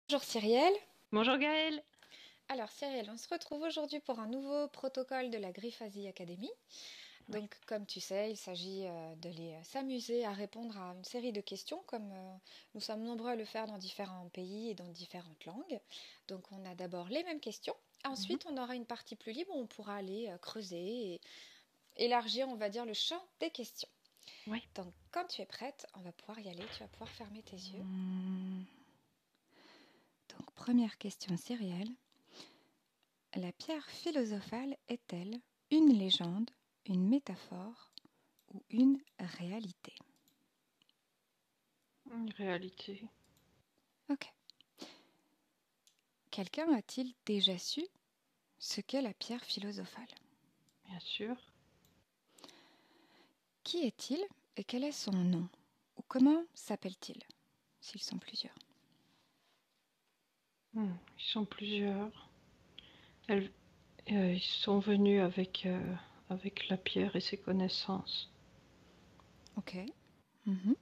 Bonjour Cyrielle. Bonjour Gaëlle. Alors Cyrielle, on se retrouve aujourd'hui pour un nouveau protocole de la Griffasie Academy. Oui. Donc comme tu sais, il s'agit d'aller s'amuser à répondre à une série de questions comme nous sommes nombreux à le faire dans différents pays et dans différentes langues. Donc on a d'abord les mêmes questions. Mhm. Ensuite, on aura une partie plus libre où on pourra aller creuser et élargir, on va dire, le champ des questions. Oui. Donc quand tu es prête, on va pouvoir y aller. Tu vas pouvoir fermer tes yeux. Donc première question Cyrielle. La pierre philosophale est-elle une légende, une métaphore ou une réalité? Une réalité. Ok. Quelqu'un a-t-il déjà su ce qu'est la pierre philosophale? Bien sûr. Qui est-il et quel est son nom? Ou comment s'appelle-t-il, s'ils sont plusieurs? Ils sont plusieurs. Elles- ils sont venus avec la pierre et ses connaissances. Ok. Mhm.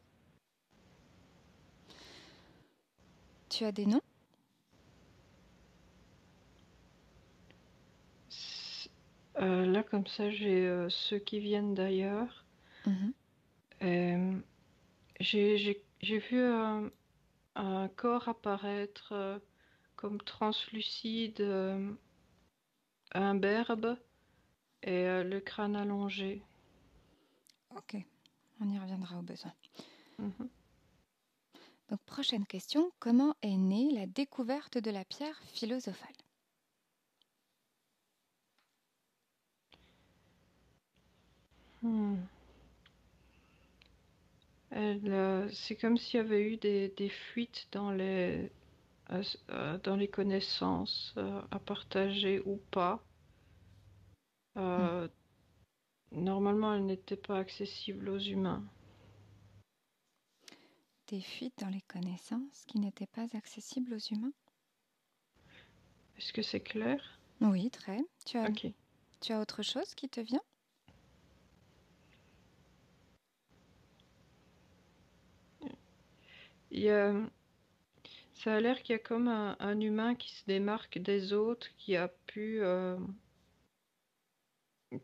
Tu as des noms? Là, comme ça, j'ai ceux qui viennent d'ailleurs. Mhm. Euh, j'ai vu un corps apparaître comme translucide, un berbe et le crâne allongé. Ok. On y reviendra au besoin. Mhm. Donc prochaine question. Comment est née la découverte de la pierre philosophale? Hmm. C'est comme s'il y avait eu des fuites dans les connaissances à partager ou pas. Hmm. Euh, Normalement, elles n'étaient pas accessibles aux humains. Des fuites dans les connaissances qui n'étaient pas accessibles aux humains? Est-ce que c'est clair? Oui, très. Ok. Tu as autre chose qui te vient? Il y a, Ça a l'air qu'il y a comme un humain qui se démarque des autres, qui a pu,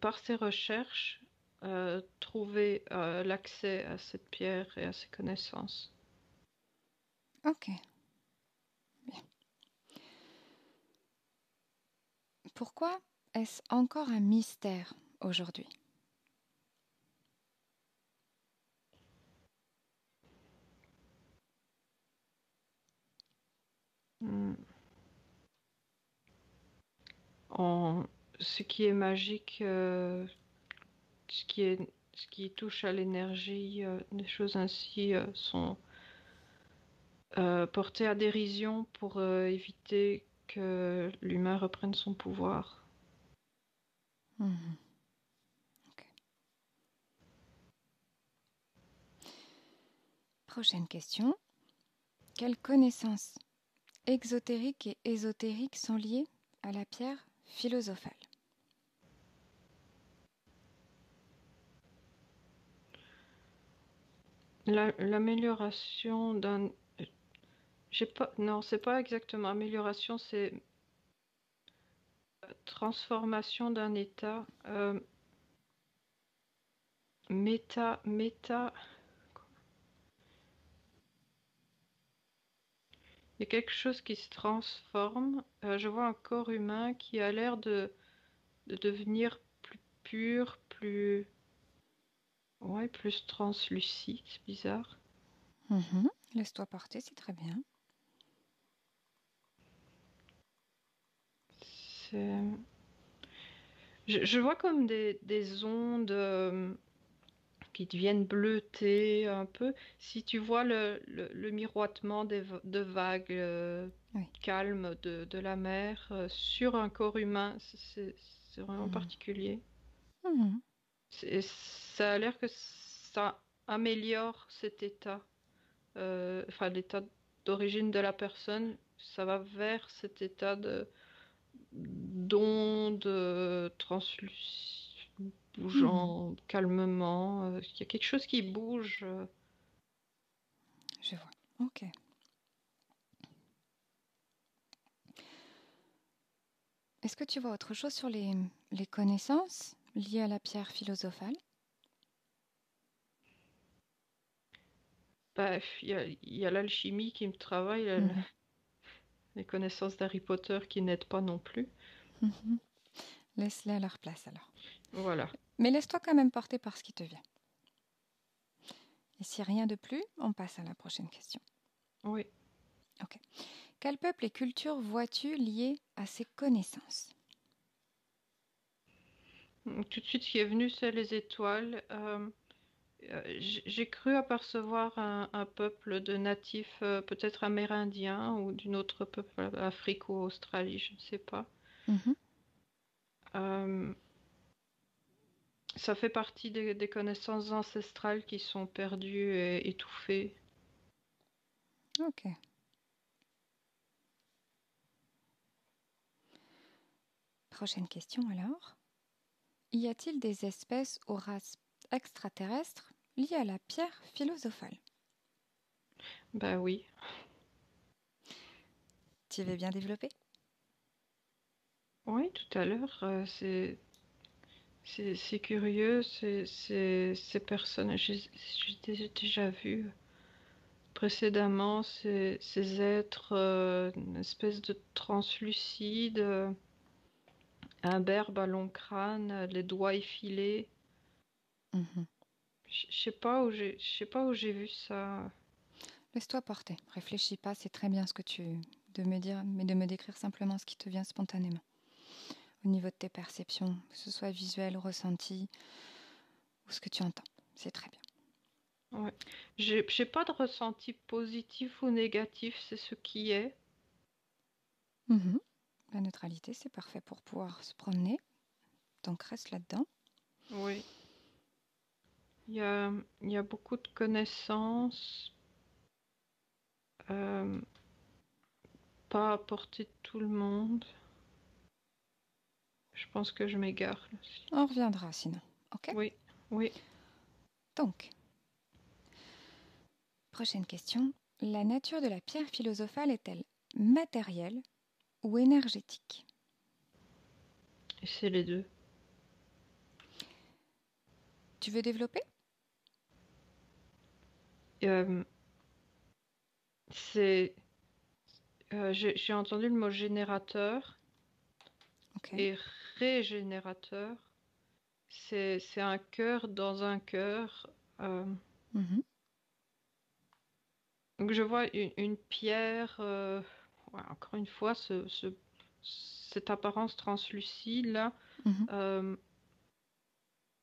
par ses recherches, trouver l'accès à cette pierre et à ses connaissances. Ok. Bien. Pourquoi est-ce encore un mystère aujourd'hui? Hmm. En, Ce qui est magique, ce qui touche à l'énergie, des choses ainsi sont portées à dérision pour éviter que l'humain reprenne son pouvoir. Mhm. Ok. Prochaine question. Quelles connaissances exotériques et ésotériques sont liées à la pierre philosophale? L'amélioration d'un, j'ai pas, non, c'est pas exactement amélioration, c'est transformation d'un état, méta. Il y a quelque chose qui se transforme. Je vois un corps humain qui a l'air de devenir plus pur, plus, ouais, plus translucide, c'est bizarre. Mhm. Laisse-toi porter, c'est très bien. C'est- je vois comme des ondes qui deviennent bleutées un peu. Si tu vois le miroitement de vagues Oui. calmes de la mer sur un corps humain, c'est vraiment Mhm. particulier. Mhm. Ça a l'air que ça améliore cet état. Enfin l'état d'origine de la personne, ça va vers cet état de d'onde translucide, Mhm. bougeant calmement. Il y a quelque chose qui bouge. Je vois. Ok. Est-ce que tu vois autre chose sur les connaissances liées à la pierre philosophale? Bah, il y a l'alchimie qui me travaille, Mhm, les connaissances d'Harry Potter qui n'aident pas non plus. mhm. Laisse-les à leur place alors. Voilà. Mais laisse-toi quand même porter par ce qui te vient. Et si rien de plus, on passe à la prochaine question. Oui. Ok. Quel peuple et culture vois-tu liés à ces connaissances? Tout de suite, ce qui est venu, c'est les étoiles. J'ai cru apercevoir un peuple de natifs, peut-être amérindiens ou d'une autre peuple, Afrique ou Australie, je ne sais pas. Mhm. Euh, Ça fait partie des connaissances ancestrales qui sont perdues et étouffées. Ok. Prochaine question alors. Y a-t-il des espèces aux races extraterrestres liées à la pierre philosophale? Bah oui. Tu veux bien développer? Oui, tout à l'heure, c'est curieux, ces personnes, j'ai déjà vu précédemment ces êtres, une espèce de translucide, imberbe à long crâne, les doigts effilés. Mhm. Je sais pas où j'ai vu ça. Laisse-toi porter. Réfléchis pas, c'est très bien ce que tu de me dire, mais de me décrire simplement ce qui te vient spontanément. Au niveau de tes perceptions, que ce soit visuel, ressenti ou ce que tu entends. C'est très bien. Ouais. J'ai pas de ressenti positif ou négatif, c'est ce qui est. Mhm. La neutralité, c'est parfait pour pouvoir se promener. Donc reste là-dedans. Oui. Il y a, il y a beaucoup de connaissances, euh, pas à portée de tout le monde. Je pense que je m'égare là aussi. On reviendra sinon. Ok? Oui, oui. Donc, prochaine question. La nature de la pierre philosophale est-elle matérielle ou énergétique? Et c'est les deux. Tu veux développer? Euh, c'est, j'ai entendu le mot générateur Ok. et régénérateur. C'est un cœur dans un cœur. euh, Mhm. donc je vois une pierre, ouais, encore une fois, cette apparence translucide là, Mhm. euh,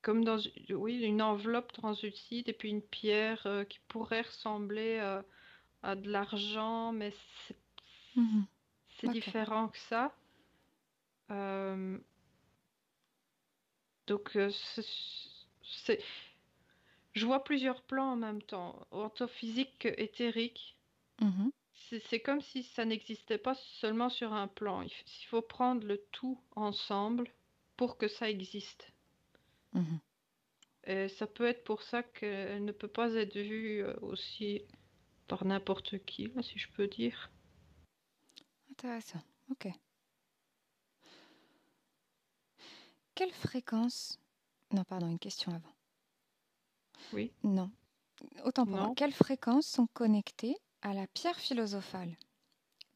comme dans oui, une enveloppe translucide et puis une pierre qui pourrait ressembler à de l'argent, mais c'est Mhm. c'est Ok. différent que ça. Euh, donc c'est- je vois plusieurs plans en même temps, autant physique que éthérique. Mhm. C'est comme si ça n'existait pas seulement sur un plan. Il faut prendre le tout ensemble pour que ça existe. Mhm. Et ça peut être pour ça qu'elle ne peut pas être vue aussi par n'importe qui, là, si je peux dire. Intéressant. Ok. Quelle fréquence... Non, pardon, une question avant. Oui, Non, autant pour moi. non. Quelles fréquences sont connectées à la pierre philosophale?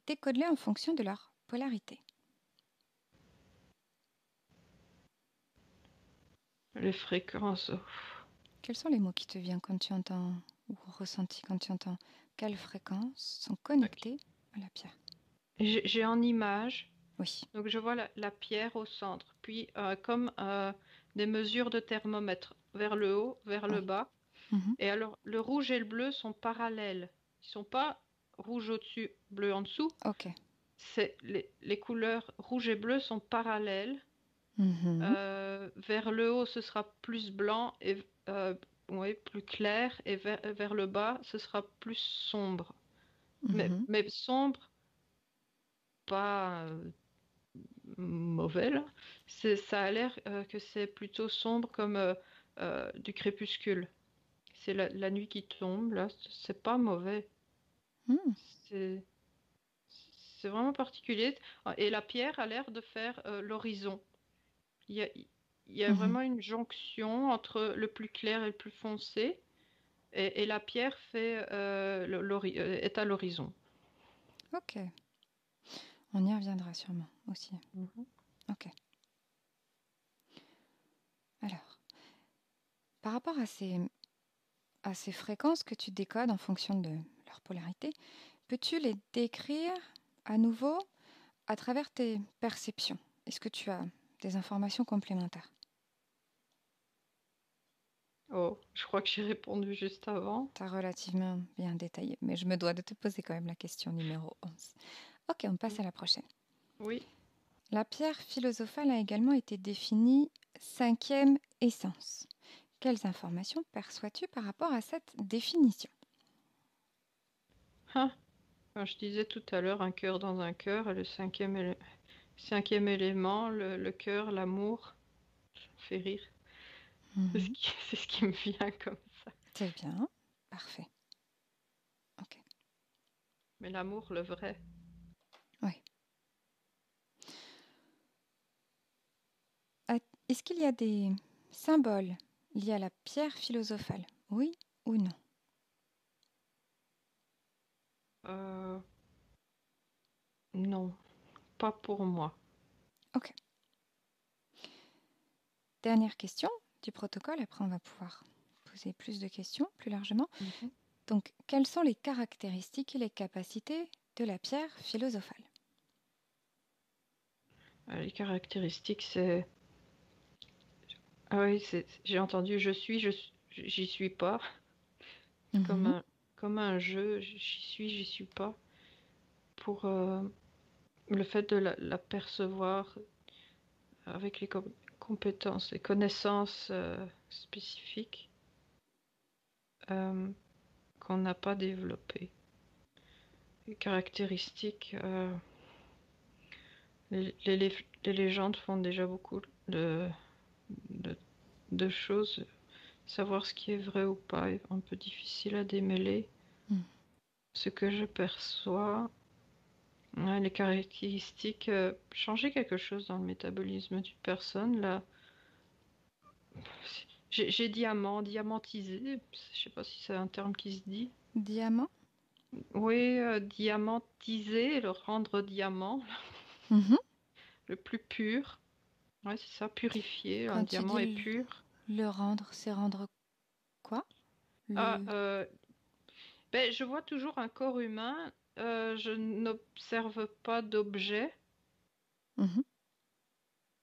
Décode-les en fonction de leur polarité. Les fréquences. Quels sont les mots qui te viennent quand tu entends, ou ressentis quand tu entends? Quelles fréquences sont connectées à la pierre? J'ai en image, Oui. donc je vois la pierre au centre, puis comme des mesures de thermomètre, vers le haut, vers le Oui. bas. Mhm. Et alors, le rouge et le bleu sont parallèles. Ils sont pas rouge au-dessus, bleu en dessous. Ok. C'est les couleurs rouge et bleu sont parallèles. Mhm. Vers le haut, ce sera plus blanc et ouais, plus clair, et vers le bas, ce sera plus sombre. Mhm. Mais sombre, pas mauvais là. Ça a l'air que c'est plutôt sombre comme du crépuscule. C'est la nuit qui tombe là. C'est pas mauvais. Mhm. C'est c'est vraiment particulier. Et la pierre a l'air de faire l'horizon. Il y a, il y a Mhm. vraiment une jonction entre le plus clair et le plus foncé. Et la pierre fait, est à l'horizon. Ok, on y reviendra sûrement aussi. Mhm. Ok. Alors, par rapport à ces fréquences que tu décodes en fonction de leur polarité, peux-tu les décrire à nouveau à travers tes perceptions? Est-ce que tu as des informations complémentaires? Oh, je crois que j'ai répondu juste avant. Tu as relativement bien détaillé, mais je me dois de te poser quand même la question numéro 11. Ok, on passe à la prochaine. Oui. La pierre philosophale a également été définie cinquième essence. Quelles informations perçois-tu par rapport à cette définition? Ah, quand je disais tout à l'heure un cœur dans un cœur, et le cinquième élément, le cœur, l'amour, ça me fait rire. Mhm. C'est ce qui me vient comme ça. C'est bien, parfait. Ok, Mais l'amour, le vrai. oui. Est-ce qu'il y a des symboles liés à la pierre philosophale? Oui ou non? Euh, non, pas pour moi. Ok. Dernière question du protocole, après on va pouvoir poser plus de questions plus largement. Mhm. Donc, quelles sont les caractéristiques et les capacités de la pierre philosophale? Les caractéristiques, c'est... Ah oui, j'ai entendu j'y suis pas. C'est Mhm. comme un jeu, j'y suis pas. Pour le fait de la percevoir avec les compétences, les connaissances spécifiques euh, qu'on n'a pas développées. Les caractéristiques, les légendes font déjà beaucoup de, de choses. Savoir ce qui est vrai ou pas est un peu difficile à démêler. Mhm. Ce que je perçois, ouais, les caractéristiques, changer quelque chose dans le métabolisme d'une personne, là, j'ai diamantisé, je sais pas si c'est un terme qui se dit. Diamant? Oui, diamantiser, le rendre diamant, Mhm. le plus pur. Ouais, c'est ça, purifier, un Quand tu diamant est dis pur. le rendre, c'est rendre quoi? Ah, Le... ben, je vois toujours un corps humain, je n'observe pas d'objet. Mhm.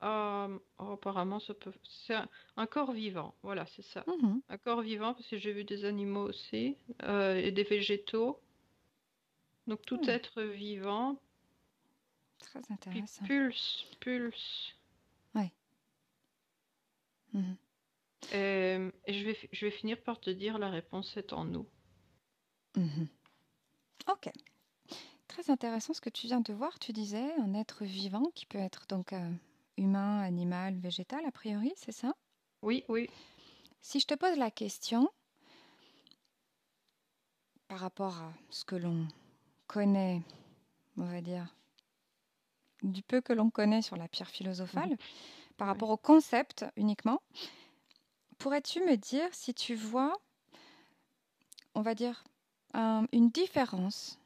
Oh, apparemment, c'est un corps vivant, voilà, c'est ça. Mhm. Un corps vivant, parce que j'ai vu des animaux aussi, et des végétaux. Donc tout Hmm. être vivant, Très puis intéressant. pulse. Oui. Mhm. Et je vais finir par te dire la réponse est en nous. Mhm. Ok. Très intéressant ce que tu viens de voir. Tu disais un être vivant qui peut être donc humain, animal, végétal, a priori, c'est ça? Oui, oui. Si je te pose la question par rapport à ce que l'on connaît, on va dire, du peu que l'on connaît sur la pierre Mhm. philosophale, par Ouais. rapport au concept uniquement, pourrais-tu me dire si tu vois, on va dire, une différence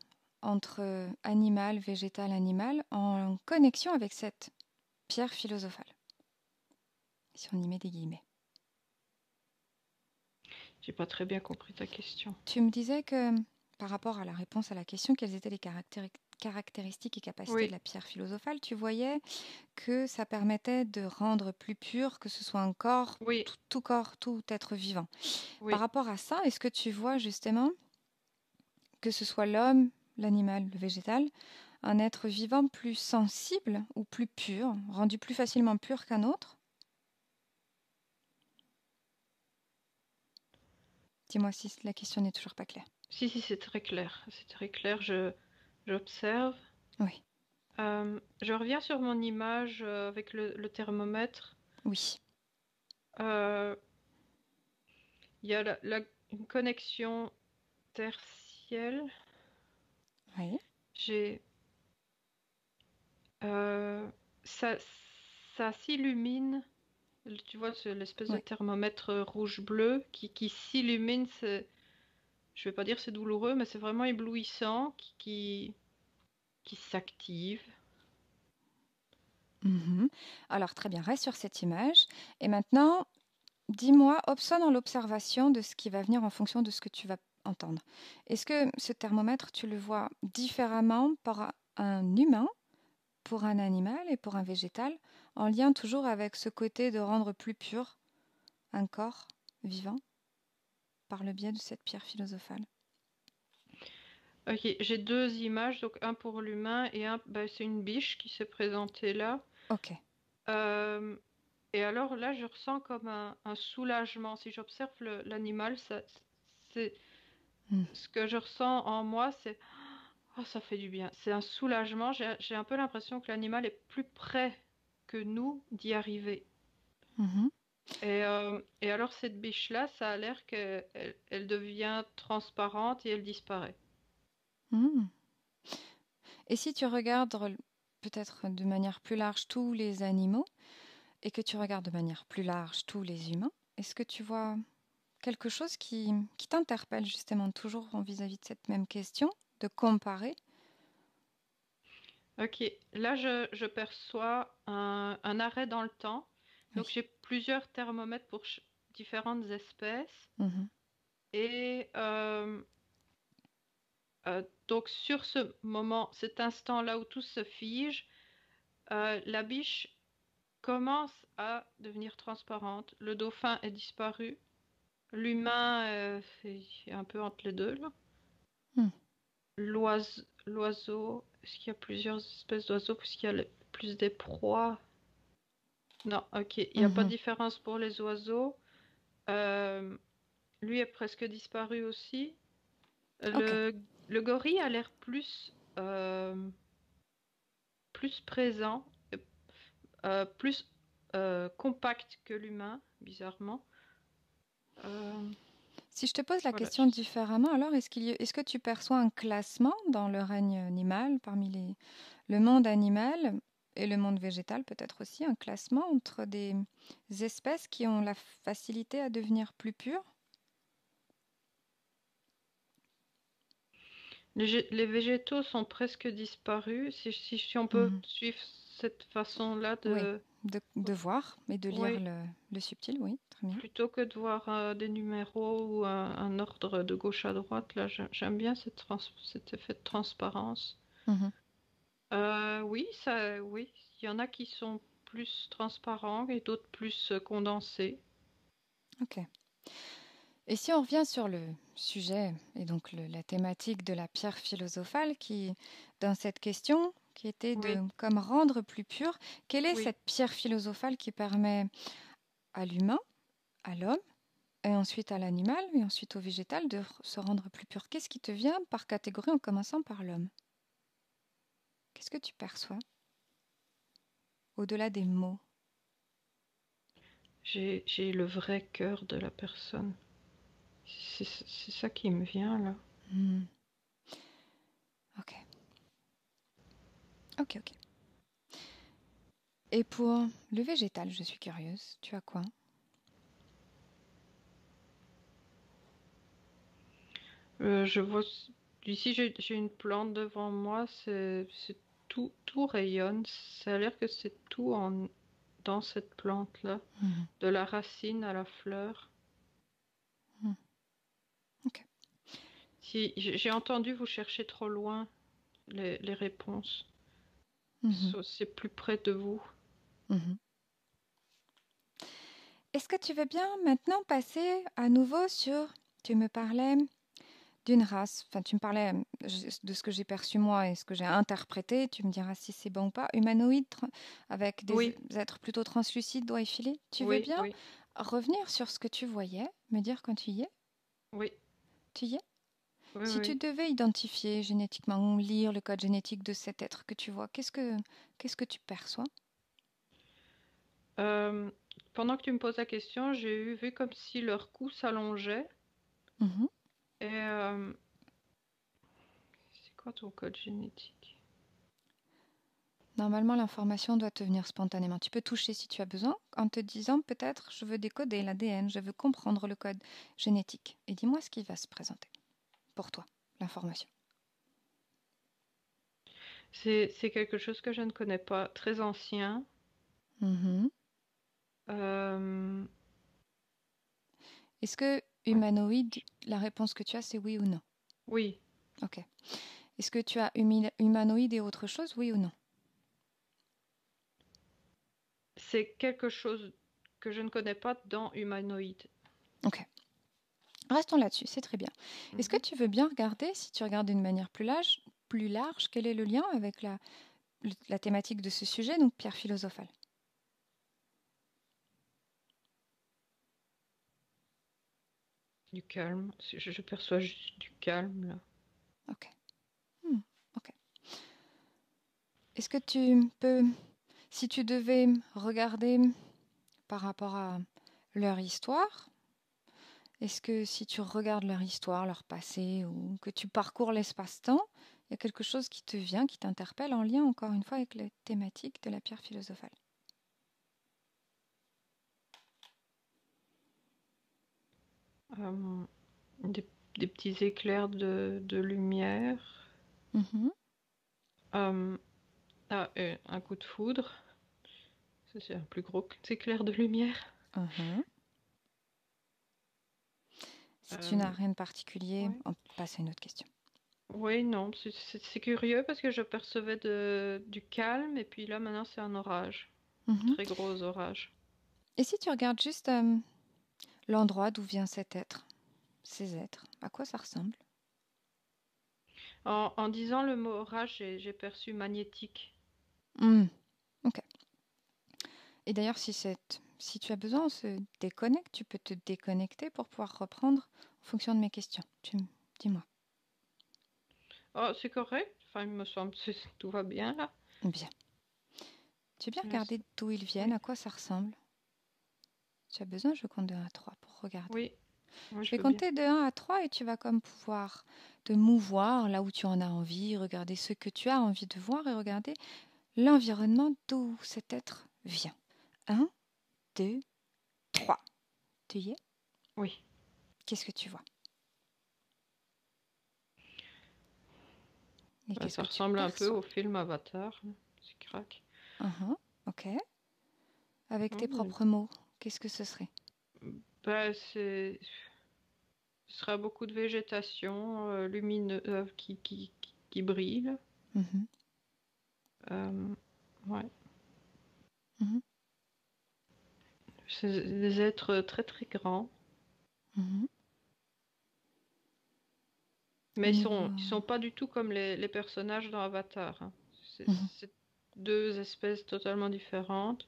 entre animal, végétal, animal en connexion avec cette pierre philosophale, si on y met des guillemets? J'ai pas très bien compris ta question. Tu me disais que par rapport à la réponse à la question, quelles étaient les caractéristiques et capacités de Oui, la pierre philosophale, tu voyais que ça permettait de rendre plus pur, que ce soit un corps, oui, tout corps, tout être vivant. Par oui. rapport à ça, est-ce que tu vois justement que ce soit l'homme, l'animal, le végétal, un être vivant plus sensible ou plus pur, rendu plus facilement pur qu'un autre? Dis-moi si la question n'est toujours pas claire. Si, si, c'est très clair. C'est très clair. J'observe. Oui, Je reviens sur mon image avec le thermomètre. oui, Euh, Il y a une connexion tertielle. oui. J'ai Euh, ça, ça s'illumine. Tu vois, c'est l'espèce de Oui. thermomètre rouge-bleu qui s'illumine. Je vais pas dire c'est douloureux, mais c'est vraiment éblouissant, qui s'active. Mhm. Alors, très bien, reste sur cette image. Et maintenant, dis-moi, observe dans l'observation de ce qui va venir en fonction de ce que tu vas entendre. Est-ce que ce thermomètre, tu le vois différemment par un humain, pour un animal et pour un végétal, en lien toujours avec ce côté de rendre plus pur un corps vivant par le biais de cette pierre philosophale? Ok, j'ai deux images, donc un pour l'humain et un, bah, c'est une biche qui s'est présentée là. Ok. Euh, et alors là, je ressens comme un soulagement. Si j'observe l'animal, c'est Mm. ce que je ressens en moi, c'est oh, ça fait du bien. C'est un soulagement. J'ai un peu l'impression que l'animal est plus près que nous d'y arriver. Mhm. Et alors cette biche-là, ça a l'air qu'elle elle devient transparente et elle disparaît. Mm. Et si tu regardes peut-être de manière plus large tous les animaux et que tu regardes de manière plus large tous les humains, est-ce que tu vois quelque chose qui t'interpelle justement toujours en vis-à-vis de cette même question, de comparer? Ok, là je perçois un arrêt dans le temps. Donc Oui. j'ai plusieurs thermomètres pour différentes espèces. Mhm. Et donc sur ce moment, cet instant-là où tout se fige, la biche commence à devenir transparente. Le dauphin est disparu. L'humain est un peu entre les deux là. Mm. L'oiseau, est-ce qu'il y a plusieurs espèces d'oiseaux puisqu'il y a plus des proies? Non, ok, il n'y a pas de Mhm. différence pour les oiseaux. Euh, Lui est presque disparu aussi. Ok. Le gorille a l'air plus présent, plus compact que l'humain, bizarrement. Euh, Si je te pose la voilà. question différemment, alors est-ce que tu perçois un classement dans le règne animal parmi le monde animal et le monde végétal, peut-être aussi un classement entre des espèces qui ont la facilité à devenir plus pures? Les végétaux sont presque disparus. Si on peut Mhm. suivre cette façon-là Oui, de... de voir et de lire Oui, le subtil, oui, très bien. plutôt que de voir des numéros ou un ordre de gauche à droite, là, j'aime bien cet effet de transparence. Mhm. Oui, oui, il y en a qui sont plus transparents et d'autres plus condensés. Ok. Et si on revient sur le sujet et donc la thématique de la pierre philosophale qui, dans cette question, qui était de Oui, comme rendre plus pur, quelle est oui. cette pierre philosophale qui permet à l'humain, à l'homme, et ensuite à l'animal, et ensuite au végétal de se rendre plus pur? Qu'est-ce qui te vient par catégorie en commençant par l'homme? Qu'est-ce que tu perçois au-delà des mots? J'ai le vrai cœur de la personne. C'est ça qui me vient là. Hmm. Ok, ok, ok. Et pour le végétal, je suis curieuse, tu as quoi? Je vois ici j'ai une plante devant moi, c'est tout rayonne. Ça a l'air que c'est tout dans cette plante-là, Mhm. de la racine à la fleur. Hmm. Ok. Si j'ai entendu vous chercher trop loin les réponses. Mhm. C'est plus près de vous. Mhm. Est-ce que tu veux bien maintenant passer à nouveau sur... Tu me parlais d'une race, enfin tu me parlais de ce que j'ai perçu moi et ce que j'ai interprété, tu me diras si c'est bon ou pas, humanoïde avec des Oui, êtres plutôt translucides, doigts effilés. Tu veux oui, bien oui, revenir sur ce que tu voyais, me dire quand tu y es? oui, Tu y es? oui, Si tu oui. devais identifier génétiquement, lire le code génétique de cet être que tu vois, qu'est-ce que tu perçois? Euh, Pendant que tu me poses la question, j'ai vu comme si leur cou s'allongeait. Mhm. Et c'est quoi ton code génétique? Normalement, l'information doit te venir spontanément. Tu peux toucher si tu as besoin en te disant peut-être je veux décoder l'ADN, je veux comprendre le code génétique. Et dis-moi ce qui va se présenter pour toi, l'information. C'est quelque chose que je ne connais pas, très ancien. Mhm. Euh, Est-ce que humanoïde, la réponse que tu as, c'est oui ou non? oui, Ok. Est-ce que tu as humanoïde et autre chose, oui ou non? c'est quelque chose que je ne connais pas dans humanoïde. Ok. Restons là-dessus, c'est très bien. Est-ce que Mhm. tu veux bien regarder, si tu regardes d'une manière plus large, quel est le lien avec la thématique de ce sujet, donc pierre philosophale? Du calme. Je perçois juste du calme là. Ok. Ok. Est-ce que tu peux, si tu devais regarder par rapport à leur histoire, est-ce que si tu regardes leur histoire, leur passé, ou que tu parcours l'espace-temps, il y a quelque chose qui te vient, qui t'interpelle en lien encore une fois avec la thématique de la pierre philosophale? Euh, des, des petits éclairs de lumière. Mhm. Euh, un coup de foudre. Ça, c'est un plus gros éclair de lumière. Mhm. Si tu n'as Euh, rien de particulier, ouais. on passe à une autre question. Oui, non, c'est curieux parce que je percevais du calme et puis là maintenant c'est un orage. Un Mhm. très gros orage. Et si tu regardes juste l'endroit d'où vient cet être, ces êtres, à quoi ça ressemble? En disant le mot orage, j'ai perçu magnétique. Hmm. Ok. Et d'ailleurs, si tu as besoin, on se déconnecte, tu peux te déconnecter pour pouvoir reprendre en fonction de mes questions. Dis-moi. Oh, c'est correct. Enfin, il me semble que tout va bien là. Bien. Tu veux bien Là, regarder d'où ils viennent, oui, à quoi ça ressemble? Tu as besoin, je compte de 1 à 3 pour regarder. oui, oui, Je je vais veux bien. compter de 1 à 3 et tu vas comme pouvoir te mouvoir là où tu en as envie, regarder ce que tu as envie de voir et regarder l'environnement d'où cet être vient. 1, 2, 3. Tu y es? Oui. Qu'est-ce que tu vois? Et Bah, qu'est-ce ça que tu ressemble un peu perçois? au film Avatar, là. C'est crack. Mhm. Ok. Avec tes Oh, propres mots, qu'est-ce que ce serait? bah, ce sera beaucoup de végétation lumineuse qui brille. Mhm. Euh, ouais. Mhm. C'est des êtres très très grands. Mhm. Mais Au niveau... ils sont pas du tout comme les personnages dans Avatar, hein. Mhm. C'est deux espèces totalement différentes.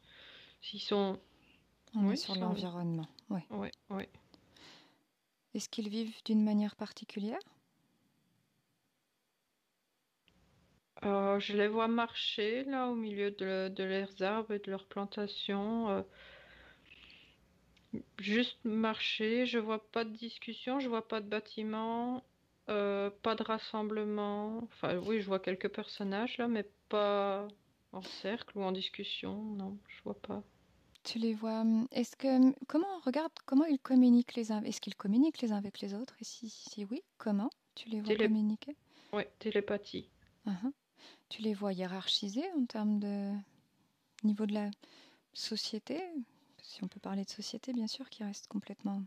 Ils sont, On est oui, sur l'environnement. Oui. oui, oui. Est-ce qu'ils vivent d'une manière particulière? Je les vois marcher là au milieu de leurs arbres et de leurs plantations. Juste marcher. Je vois pas de discussion, je vois pas de bâtiment, pas de rassemblement. Enfin, oui, je vois quelques personnages là, mais pas en cercle ou en discussion. Non, je vois pas. Tu les vois. Est-ce que comment regarde comment ils communiquent les uns? Est-ce qu'ils communiquent les uns avec les autres? Et si oui, comment tu les vois Télé... communiquer? Ouais, télépathie. Mhm. Tu les vois hiérarchisés en termes de niveau de la société, si on peut parler de société, bien sûr, qui reste complètement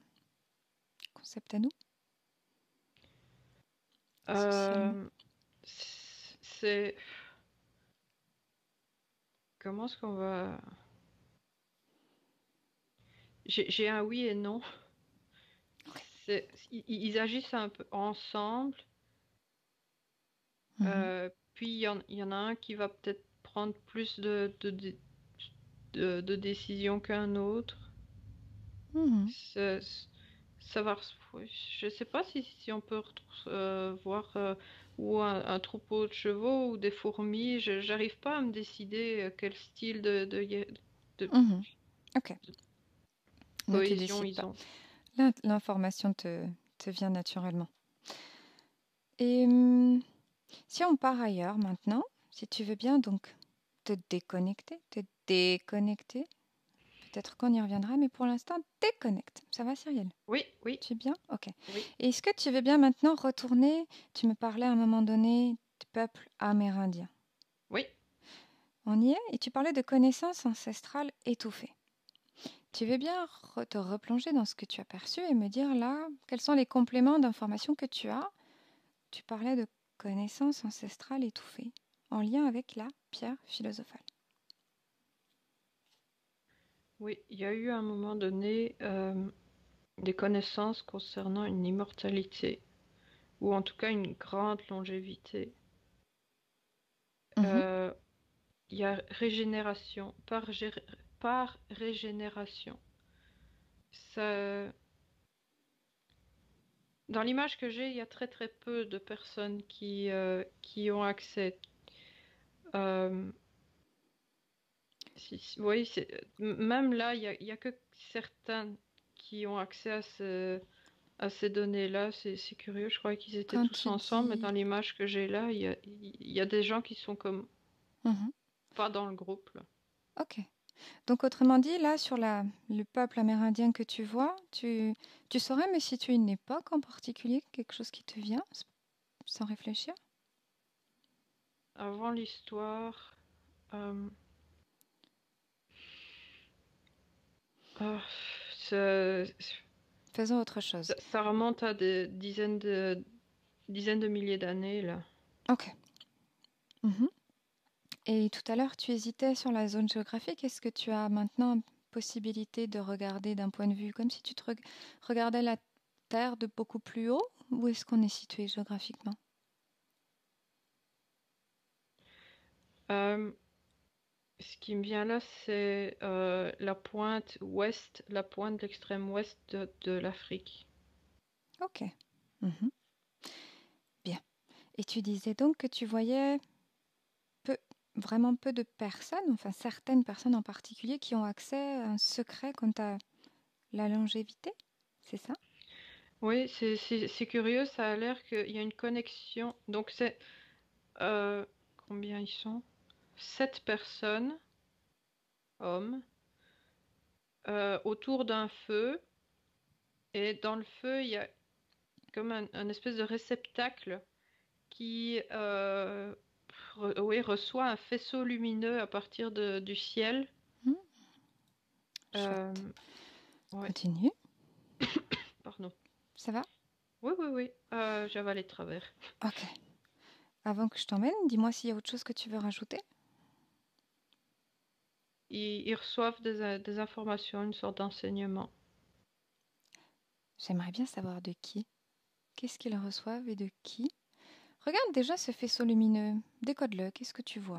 concept à nous, socialement. Euh, c'est comment est-ce qu'on va. J'ai un oui et non. Ils agissent un peu ensemble. Mhm. Puis il y en a un qui va peut-être prendre plus de décisions qu'un autre. Mhm. Ça, ça va. Je sais pas si on peut voir ou un troupeau de chevaux ou des fourmis. J'arrive pas à me décider quel style de Mhm. Ok, ne te cohésion décide ils pas. ont. L'information te vient naturellement. Et si on part ailleurs maintenant, si tu veux bien donc te déconnecter. Peut-être qu'on y reviendra, mais pour l'instant, déconnecte. Ça va, Cyrielle? Oui, oui, Tu es bien? Ok. oui, Et est-ce que tu veux bien maintenant retourner? Tu me parlais à un moment donné du peuple amérindien. oui. On y est? Et tu parlais de connaissances ancestrales étouffées. Tu veux bien te replonger dans ce que tu as perçu et me dire là, quels sont les compléments d'informations que tu as? Tu parlais de connaissances ancestrales étouffées en lien avec la pierre philosophale. Oui, il y a eu à un moment donné des connaissances concernant une immortalité, ou en tout cas une grande longévité. Mhm. Il y a régénération, par régénération. Ça, dans l'image que j'ai, il y a très très peu de personnes qui ont accès. Euh, oui, même là, il y a que certains qui ont accès à ces données-là. C'est curieux, je croyais qu'ils étaient Quand tous tu ensemble, mais dis... dans l'image que j'ai là, il y a des gens qui sont comme Mhm. pas dans le groupe, là. Ok. Donc autrement dit, là, sur le peuple amérindien que tu vois, tu saurais me situer une époque en particulier, quelque chose qui te vient, sans réfléchir? Avant l'histoire, euh, ah, ça, Faisons autre chose. ça remonte à des dizaines de milliers d'années, là. Ok. Mhm. Et tout à l'heure, tu hésitais sur la zone géographique. Est-ce que tu as maintenant possibilité de regarder d'un point de vue comme si tu regardais la Terre de beaucoup plus haut? Où est-ce qu'on est situé géographiquement? Euh, Ce qui me vient là, c'est la pointe ouest, la pointe de l'extrême ouest de l'Afrique. Ok. Mhm. Bien. Et tu disais donc que tu voyais peu, vraiment peu de personnes, enfin certaines personnes en particulier, qui ont accès à un secret quant à la longévité, c'est ça? Oui, c'est curieux, ça a l'air qu'il y a une connexion. Donc c'est euh, combien ils sont? 7 personnes, hommes, autour d'un feu. Et dans le feu, il y a comme un espèce de réceptacle qui oui, reçoit un faisceau lumineux à partir du ciel. Hmm, Euh, chouette. ouais, Continue, pardon. ça va? Oui, oui, oui, j'avale de travers. Ok. Avant que je t'emmène, dis-moi s'il y a autre chose que tu veux rajouter. Ils reçoivent des informations, une sorte d'enseignement. J'aimerais bien savoir de qui. Qu'est-ce qu'ils reçoivent et de qui? Regarde déjà ce faisceau lumineux. Décode-le, qu'est-ce que tu vois?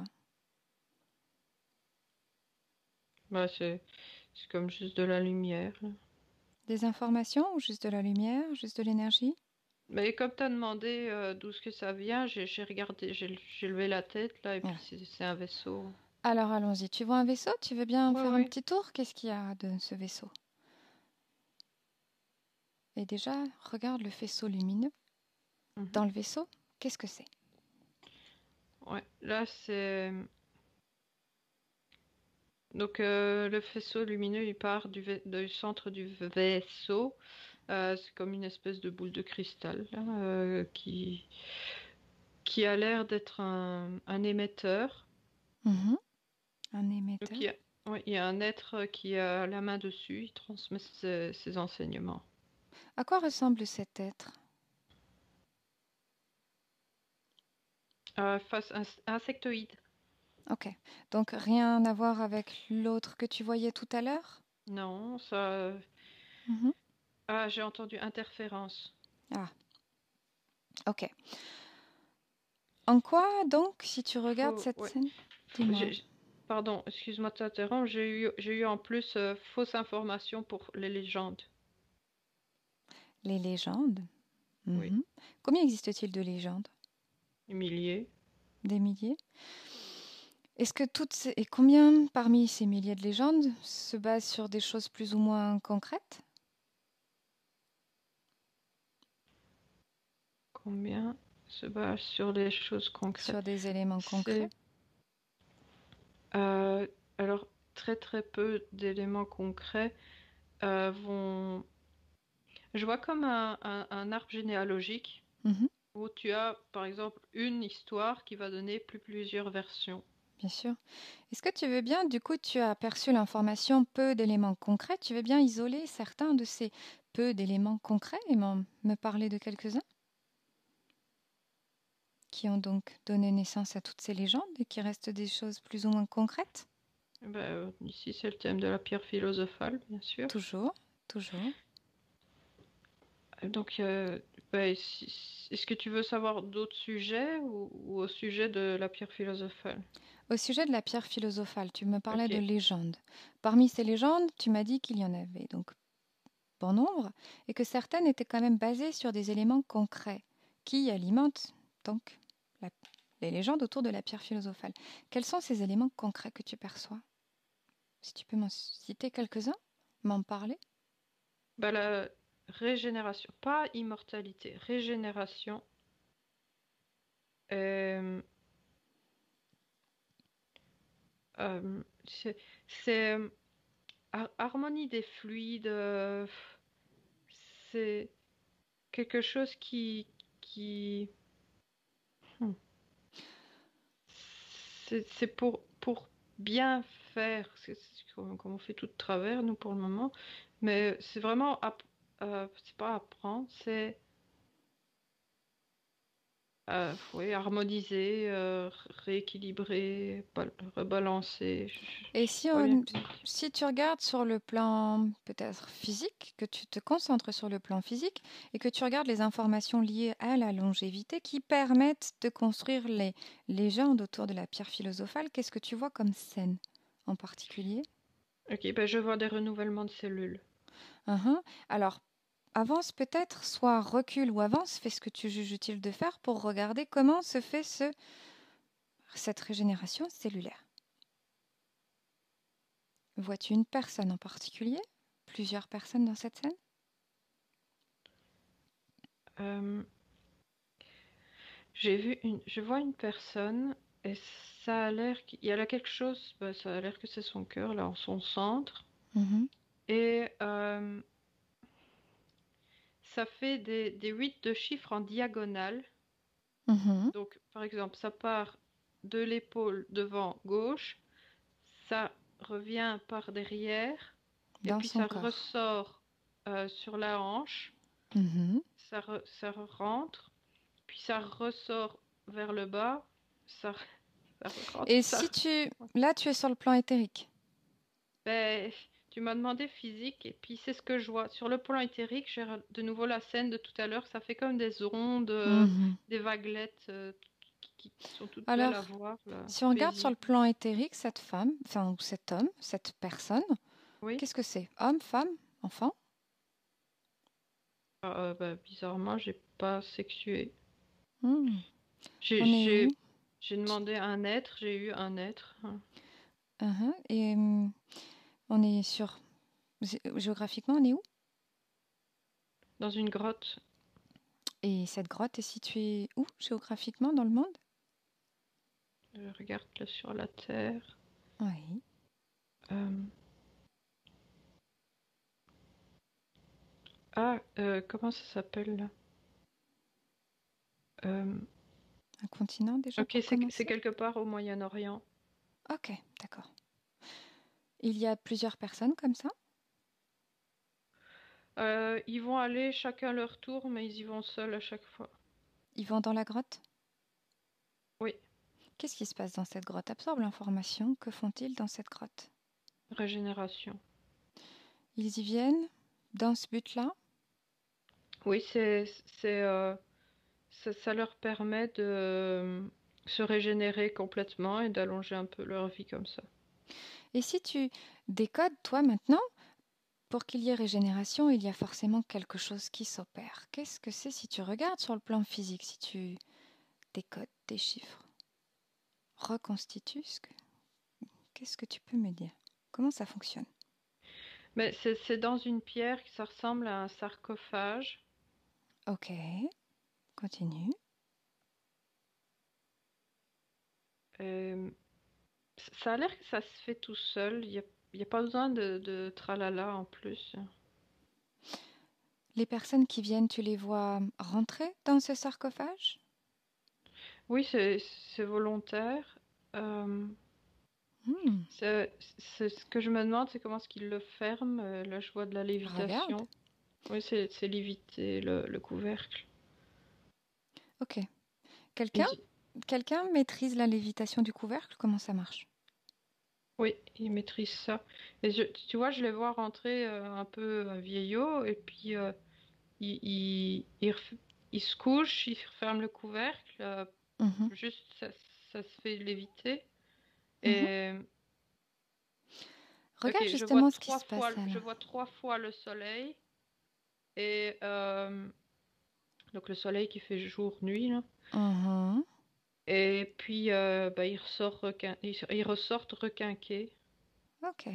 Bah, c'est comme juste de la lumière, là. Des informations ou juste de la lumière, juste de l'énergie? Mais comme tu as demandé d'où est-ce que ça vient, j'ai regardé, j'ai levé la tête là, et puis Ouais. c'est un vaisseau. Alors allons-y. Tu vois un vaisseau? Tu veux bien Ouais, faire un ouais. petit tour? Qu'est-ce qu'il y a de ce vaisseau? Et déjà, regarde le faisceau lumineux. Mhm. Dans le vaisseau, qu'est-ce que c'est? Ouais, là c'est. Donc le faisceau lumineux, il part du centre du vaisseau. C'est comme une espèce de boule de cristal là, qui a l'air d'être un émetteur. Mhm. Un Donc émetteur. ouais, il y a un être qui a la main dessus, il transmet ses enseignements. À quoi ressemble cet être? Face insectoïde. Ok. Donc rien à voir avec l'autre que tu voyais tout à l'heure? Non, ça. Mhm. Ah, j'ai entendu interférence. Ah, ok. En quoi donc, si tu regardes cette Ouais. scène, dis-moi. Pardon, excuse-moi de t'interrompre. J'ai eu en plus fausse information pour les légendes. Les légendes? Oui, Mhm. Combien existe-t-il de légendes? humilié. Des milliers? Est-ce que et combien parmi ces milliers de légendes se basent sur des choses plus ou moins concrètes? Combien se base sur des choses Sur concrètes? des éléments concrets? C'est Euh, alors, très très peu d'éléments concrets vont... Je vois comme un arbre généalogique Mhm, où tu as, par exemple, une histoire qui va donner plusieurs versions. bien sûr. Est-ce que tu veux bien, du coup, tu as aperçu l'information peu d'éléments concrets, tu veux bien isoler certains de ces peu d'éléments concrets et me parler de quelques-uns qui ont donc donné naissance à toutes ces légendes et qui restent des choses plus ou moins concrètes? Ici, c'est le thème de la pierre philosophale, bien sûr. Toujours, toujours. Donc, est-ce que tu veux savoir d'autres sujets ou au sujet de la pierre philosophale? Au sujet de la pierre philosophale, tu me parlais de Ok. légendes. Parmi ces légendes, tu m'as dit qu'il y en avait donc bon nombre et que certaines étaient quand même basées sur des éléments concrets qui alimentent donc la- les légendes autour de la pierre philosophale. Quels sont ces éléments concrets que tu perçois? Si tu peux m'en citer quelques-uns, m'en parler. La régénération, pas immortalité, régénération. euh, c'est harmonie des fluides. C'est quelque chose qui hmm, c'est pour bien faire. C'est comme on fait tout de travers, nous, pour le moment. Mais c'est vraiment, c'est pas apprendre, c'est oui, harmoniser, rééquilibrer, rebalancer. Et Je sais pas bien comment. si tu regardes sur le plan peut-être physique, que tu te concentres sur le plan physique et que tu regardes les informations liées à la longévité qui permettent de construire les légendes autour de la pierre philosophale, qu'est-ce que tu vois comme scène en particulier? Ok, je vois des renouvellements de cellules. Uhum. Alors, avance peut-être, soit recule ou avance, fais ce que tu juges utile de faire pour regarder comment se fait cette régénération cellulaire. Vois-tu une personne en particulier? Plusieurs personnes dans cette scène? Euh, je vois une personne et ça a l'air qu'il y a là quelque chose. Ça a l'air que c'est son cœur là en son centre Mhm. et ça fait des 8 de chiffres en diagonale. Mhm. Donc, par exemple, ça part de l'épaule devant gauche, ça revient par derrière, et Dans puis son ça corps. ressort sur la hanche, Mhm. ça rentre, puis ça ressort vers le bas, ça, ça rentre, Et ça. si tu... Là, tu es sur le plan éthérique. Ben, tu m'as demandé physique, et puis c'est ce que je vois. Sur le plan éthérique, j'ai de nouveau la scène de tout à l'heure, ça fait comme des ondes, Mhm. des vaguelettes qui sont toutes belles à Alors, voir, là, si on regarde sur le paisibles. plan éthérique, cette femme, enfin, ou cet homme, cette personne, Oui. qu'est-ce que c'est? Homme, femme, enfant? Bizarrement, j'ai pas sexué. Hmm. J'ai, On est où? j'ai, j'ai demandé un être, j'ai eu un être. Hein. Uhum. Et on est sur... Géographiquement, on est où? Dans une grotte. Et cette grotte est située où géographiquement dans le monde? Je regarde là sur la terre. Oui. Euh, comment ça s'appelle là? Euh, Un continent déjà ok, pour c'est commencer? quelque part au Moyen-Orient. Ok, d'accord. Il y a plusieurs personnes comme ça? Ils vont aller chacun leur tour, mais ils y vont seuls à chaque fois. Ils vont dans la grotte? Oui, Qu'est-ce qui se passe dans cette grotte? Absorbe l'information. Que font-ils dans cette grotte? régénération. Ils y viennent dans ce but-là? Oui, ça leur permet de se régénérer complètement et d'allonger un peu leur vie comme ça. Et si tu décodes, toi, maintenant, pour qu'il y ait régénération, il y a forcément quelque chose qui s'opère. Qu'est-ce que c'est si tu regardes sur le plan physique, si tu décodes des chiffres, reconstitues qu'est-ce que tu peux me dire? Comment ça fonctionne? Mais c'est dans une pierre qui ça ressemble à un sarcophage. Ok, continue. Euh, ça a l'air que ça se fait tout seul. Il y a pas besoin de tralala en plus. Les personnes qui viennent, tu les vois rentrer dans ce sarcophage? Oui, c'est volontaire. Euh, Hmm, c'est ce que je me demande, c'est comment est-ce qu'ils le ferment. Là, je vois de la regarde. lévitation. Oui, c'est léviter le couvercle. Ok. Et Quelqu'un quelqu'un maîtrise la lévitation du couvercle? Comment ça marche? oui, il maîtrise ça. Et tu vois, je les vois rentrer un peu vieillot, et puis il se couche, il ferme le couvercle, Mhm, juste ça se fait léviter. mhm. Et ok, Regarde justement ce qui se je passe vois 3 fois le soleil, et donc le soleil qui fait jour-nuit, là. là. Et puis bah, ils ressortent requinqués. Ok.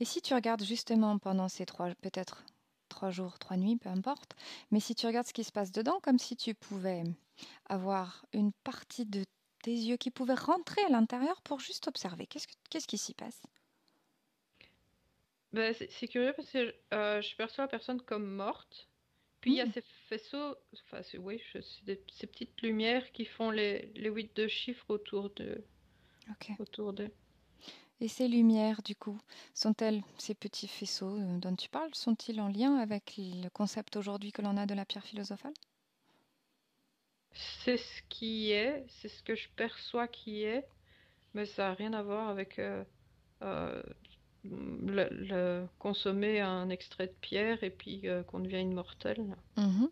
Et si tu regardes justement pendant ces peut-être 3 jours, 3 nuits, peu importe, mais si tu regardes ce qui se passe dedans, comme si tu pouvais avoir une partie de tes yeux qui pouvait rentrer à l'intérieur pour juste observer, qu'est-ce qui s'y passe? Ben, c'est curieux parce que je perçois la personne comme morte. Puis il y a Hmm, ces faisceaux, enfin oui, c'est ces petites lumières qui font les 8 de chiffres ok. autour d'eux. Et ces lumières, du coup, sont-elles, ces petits faisceaux dont tu parles, sont-ils en lien avec le concept aujourd'hui que l'on a de la pierre philosophale? C'est ce qui est, c'est ce que je perçois qui est, mais ça n'a rien à voir avec euh, consommer un extrait de pierre et puis qu'on devient immortel. Mhm.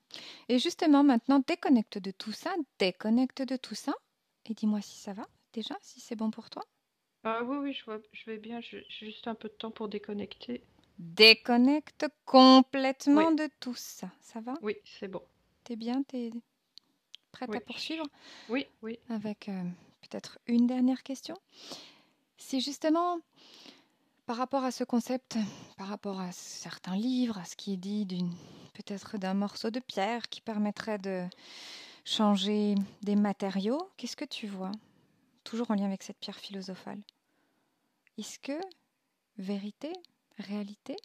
Et justement, maintenant, déconnecte de tout ça, et dis-moi si ça va, déjà, si c'est bon pour toi. Ah oui, oui, je vais bien, j'ai juste un peu de temps pour déconnecter. Déconnecte Oui, complètement de tout ça. Ça va? oui, c'est bon. T'es bien? T'es prête à Oui, poursuivre oui, oui. avec peut-être une dernière question? C'est justement par rapport à ce concept, par rapport à certains livres, à ce qui est dit peut-être d'un morceau de pierre qui permettrait de changer des matériaux, qu'est-ce que tu vois? Toujours en lien avec cette pierre philosophale. Est-ce que vérité, réalité?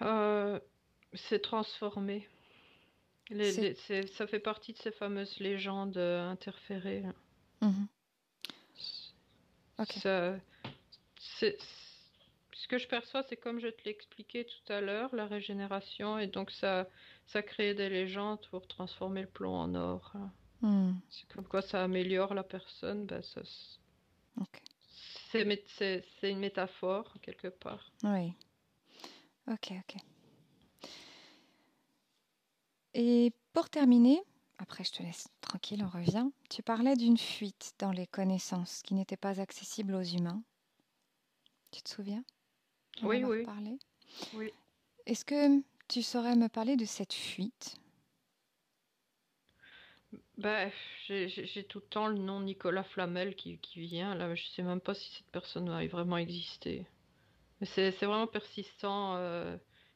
Euh, c'est transformé. C'est Ça fait partie de ces fameuses légendes interférées, là. Mhm. Ok. Ça, c'est, ce que je perçois, c'est comme je te l'ai expliqué tout à l'heure, la régénération, et donc ça crée des légendes pour transformer le plomb en or, là. Hmm. C'est comme quoi ça améliore la personne, ben Ok. c'est une métaphore, quelque part. Oui. Ok, ok. Et pour terminer, après je te laisse tranquille, on revient. Tu parlais d'une fuite dans les connaissances qui n'étaient pas accessibles aux humains. Tu te souviens en Oui, avoir oui, parlé? oui. Est-ce que tu saurais me parler de cette fuite? Ben, j'ai tout le temps le nom Nicolas Flamel qui vient, là. Je sais même pas si cette personne a vraiment existé. Mais c'est vraiment persistant.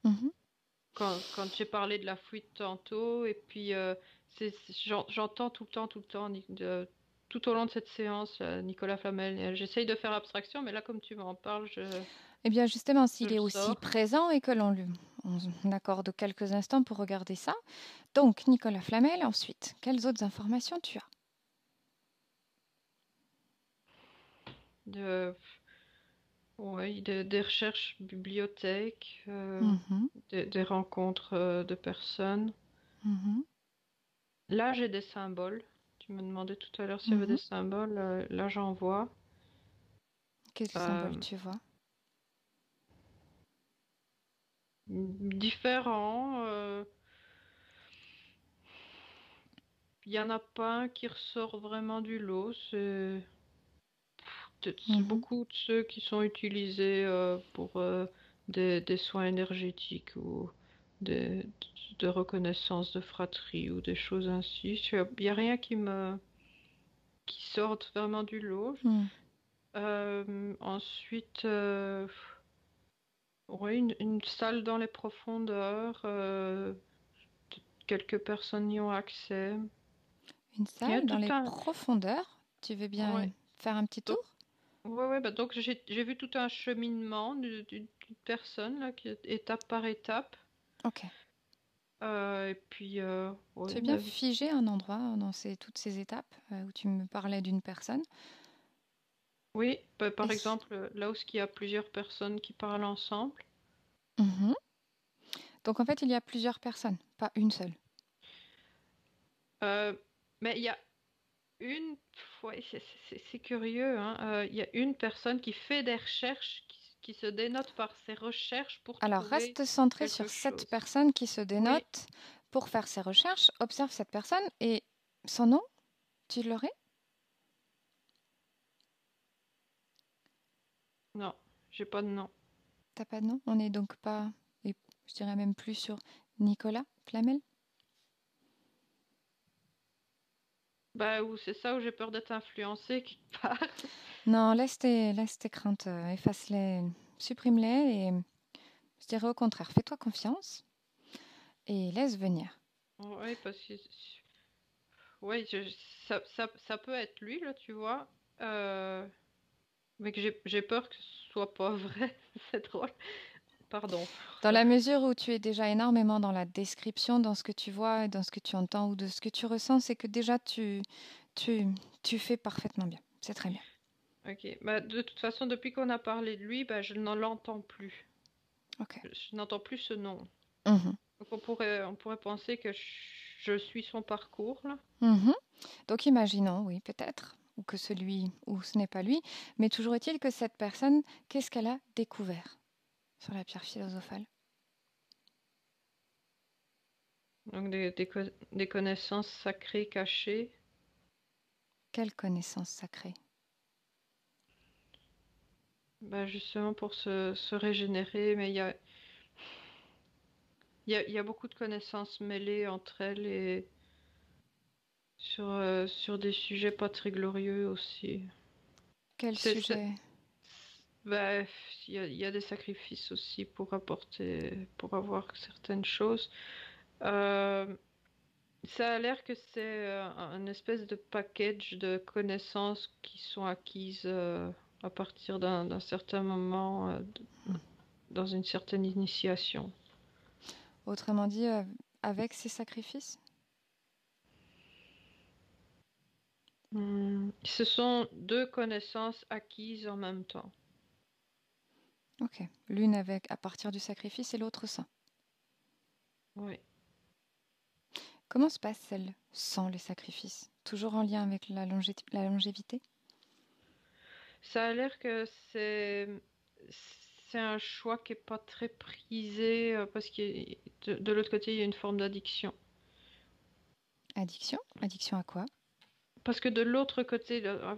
Mhm. Quand j'ai parlé de la fuite tantôt, et puis j'entends tout le temps, tout au long de cette séance, Nicolas Flamel. J'essaye de faire abstraction, mais là, comme tu m'en parles, Eh bien justement, je s'il le est aussi sors. présent et que on accorde quelques instants pour regarder ça. Donc, Nicolas Flamel, ensuite, quelles autres informations tu as? De, ouais, des recherches bibliothèques, Mhm. des rencontres de personnes. Mhm. Là, j'ai des symboles. Tu me demandais tout à l'heure s'il y avait Mhm. des symboles. Là, j'en vois. Quels symboles Euh, tu vois? Différents. Il y en a pas un qui ressort vraiment du lot. C'est Mhm. beaucoup de ceux qui sont utilisés pour des soins énergétiques ou des, de reconnaissance de fratrie ou des choses ainsi. Il n'y a rien qui sorte vraiment du lot. Mhm. Ensuite, ouais, une salle dans les profondeurs. Quelques personnes y ont accès. Une Il y a salle dans tout les un, profondeurs. Tu veux bien Ouais. faire un petit Donc, tour? ouais, bah donc j'ai vu tout un cheminement d'une personne là, étape par étape. Ok. Et puis, Tu ouais, veux bien figer un endroit dans toutes ces étapes où tu me parlais d'une personne? oui, bah, Et par exemple, là où il y a plusieurs personnes qui parlent ensemble. Mhm. Donc en fait, il y a plusieurs personnes, pas une seule. Mais il y a une, ouais, c'est curieux, hein. Il y a une personne qui fait des recherches, qui se dénote par ses recherches pour Alors trouver reste centré quelque sur cette chose. personne qui se Oui, dénote pour faire ses recherches. Observe cette personne et son nom, tu l'aurais? non, j'ai pas de nom. T'as pas de nom? On n'est donc pas, et je dirais même plus sur Nicolas Flamel? Bah, ou c'est ça où j'ai peur d'être influencée quelque part. Non, laisse tes craintes, efface-les, supprime-les et je dirais au contraire, fais-toi confiance et laisse venir. Oui, parce que ouais, ça peut être lui, là, tu vois. Euh, mais que j'ai peur que ce soit pas vrai. C'est drôle. Pardon. Dans la mesure où tu es déjà énormément dans la description, dans ce que tu vois, et dans ce que tu entends ou de ce que tu ressens, c'est que déjà tu, tu fais parfaitement bien. C'est très bien. Ok. Bah, de toute façon, depuis qu'on a parlé de lui, bah, je n'en l'entends plus. Ok. Je n'entends plus ce nom. Mhm. Donc on pourrait penser que je suis son parcours, là. Mhm. Donc imaginons, oui, peut-être, ou que ou ce n'est pas lui, mais toujours est-il que cette personne, qu'est-ce qu'elle a découvert sur la pierre philosophale? Donc des connaissances sacrées cachées. Quelle connaissance sacrée? Bah, justement pour se régénérer, mais il y a beaucoup de connaissances mêlées entre elles et sur des sujets pas très glorieux aussi. Quel C'est, c'est- sujet? Bah, il y a des sacrifices aussi pour avoir certaines choses. Euh, Ça a l'air que c'est un espèce de package de connaissances qui sont acquises à partir d'un certain moment, dans une certaine initiation. Autrement dit, avec ces sacrifices? Ce sont deux connaissances acquises en même temps. Ok. L'une avec à partir du sacrifice et l'autre sans. Oui. Comment se passe celle sans les sacrifices? Toujours en lien avec la longévité? Ça a l'air que c'est un choix qui est pas très prisé parce que de l'autre côté, il y a une forme d'addiction. Addiction? Addiction à quoi? Parce que de l'autre côté, là,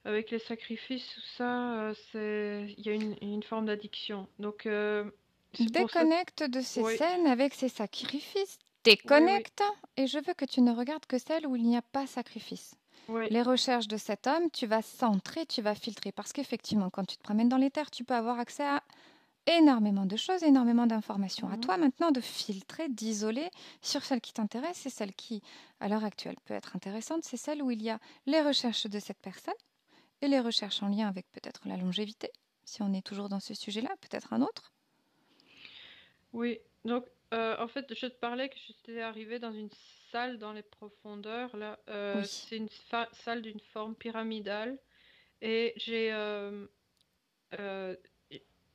avec les sacrifices, tout ça, il y a une forme d'addiction. Donc, c'est pour ça. Déconnecte de ces Oui, scènes avec ces sacrifices. oui, Déconnecte et je veux que tu ne regardes que celles où il n'y a pas sacrifice. oui. Les recherches de cet homme, tu vas centrer, tu vas filtrer. Parce qu'effectivement, quand tu te promènes dans les terres, tu peux avoir accès à énormément de choses, énormément d'informations. À Mhm. toi maintenant de filtrer, d'isoler sur celle qui t'intéresse et celle qui, à l'heure actuelle, peut être intéressante. C'est celle où il y a les recherches de cette personne et les recherches en lien avec peut-être la longévité, si on est toujours dans ce sujet-là, peut-être un autre. Oui. Donc, en fait, je te parlais que j'étais arrivée dans une salle dans les profondeurs. Là, Oui. c'est une salle d'une forme pyramidale. Et euh,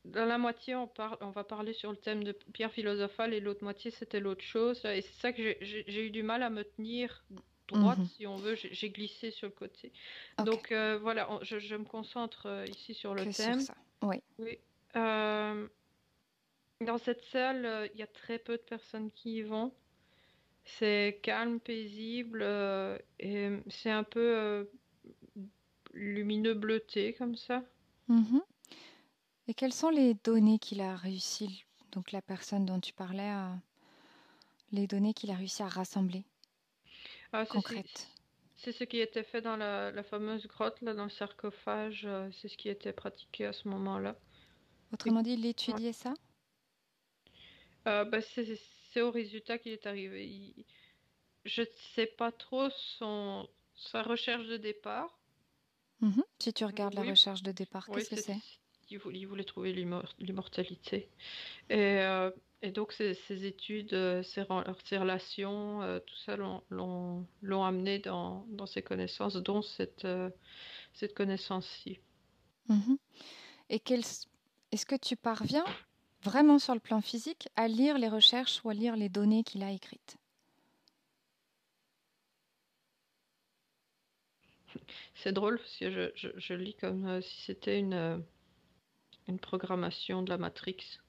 dans la moitié, on va parler sur le thème de pierre philosophale et l'autre moitié, c'était l'autre chose. Et c'est ça que j'ai eu du mal à me tenir droite, Mhm. si on veut. J'ai glissé sur le côté. Ok, Donc voilà, je me concentre ici sur le que sur thème. ça. Oui. Oui. Euh, Dans cette salle, il y a très peu de personnes qui y vont. C'est calme, paisible, et c'est un peu lumineux bleuté comme ça. Mhm. Et quelles sont les données qu'il a réussi, donc la personne dont tu parlais, les données qu'il a réussi à rassembler, Ah, concrètes? c'est ce qui était fait dans la fameuse grotte, là, dans le sarcophage. C'est ce qui était pratiqué à ce moment-là. Et- Autrement dit, il ouais. étudiait ça? Bah, c'est au résultat qu'il est arrivé. Je ne sais pas trop son. sa recherche de départ. Si tu regardes la Oui, recherche de départ, oui, qu'est-ce que c'est? il voulait trouver l'immortalité. Et donc ses études, ses relations, tout ça l'ont amené dans ses connaissances, dont cette connaissance-ci. Mhm. Et est-ce que tu parviens vraiment sur le plan physique à lire les recherches ou à lire les données qu'il a écrites? C'est drôle parce que je lis comme si c'était une programmation de la Matrix.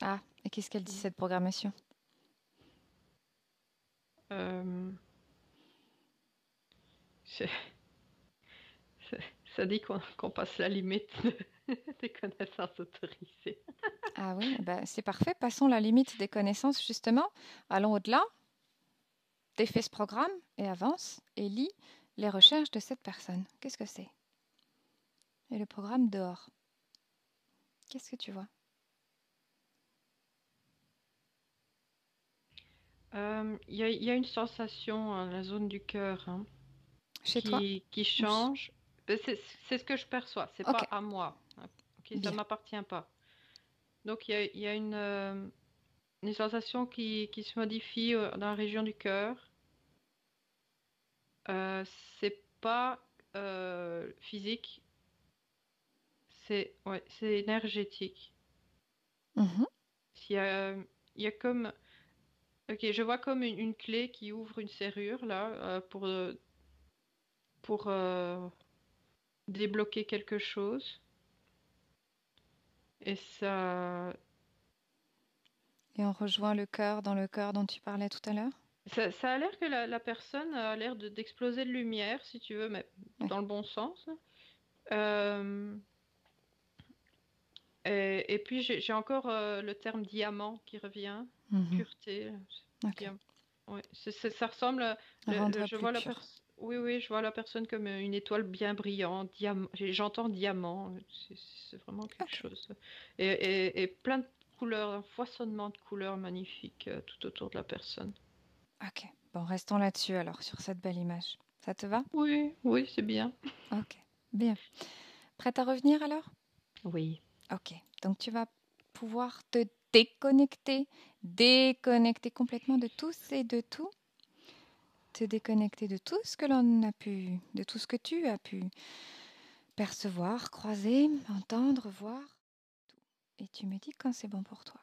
Ah, et qu'est-ce qu'elle dit cette programmation? Euh, c'est- c'est- Ça dit qu'on passe la limite des connaissances autorisées. Ah oui, eh ben, c'est parfait. Passons la limite des connaissances, justement. Allons au-delà. Défais ce programme et avance et lis les recherches de cette personne. Qu'est-ce que c'est? Et le programme dehors. Qu'est-ce que tu vois? Il y a une sensation à la zone du cœur, hein, Chez toi? qui change. Ben, c'est ce que je perçois, c'est Ok, pas à moi. Hein. Ok, ça bien. m'appartient pas. Donc il y a une sensation qui se modifie dans la région du cœur. Euh, c'est pas physique, c'est énergétique. Mhm. Il y a, il y a comme, ok, je vois comme une clé qui ouvre une serrure là pour débloquer quelque chose. Et Et on rejoint le cœur dans le cœur dont tu parlais tout à l'heure? ça a l'air que la personne a l'air d'exploser de lumière, si tu veux, mais Oui. dans le bon sens. Euh, et puis j'ai encore le terme diamant qui revient, Mhm. pureté. Ok. Diamant. Ouais, ça ressemble. Rendre Je plus vois pur. Oui, oui, je vois la personne comme une étoile bien brillante. J'entends diamant. C'est vraiment quelque Ok. chose. Et plein de couleurs, un foisonnement de couleurs magnifiques tout autour de la personne. Ok. Bon, restons là-dessus alors, sur cette belle image. Ça te va? Oui, oui, c'est bien. Ok. Bien. Prête à revenir alors? Oui. Ok. Donc tu vas pouvoir te déconnecter complètement de tous et de tout. Te déconnecter de tout ce que l'on a pu, de tout ce que tu as pu percevoir, croiser, entendre, voir. Et tu me dis quand c'est bon pour toi.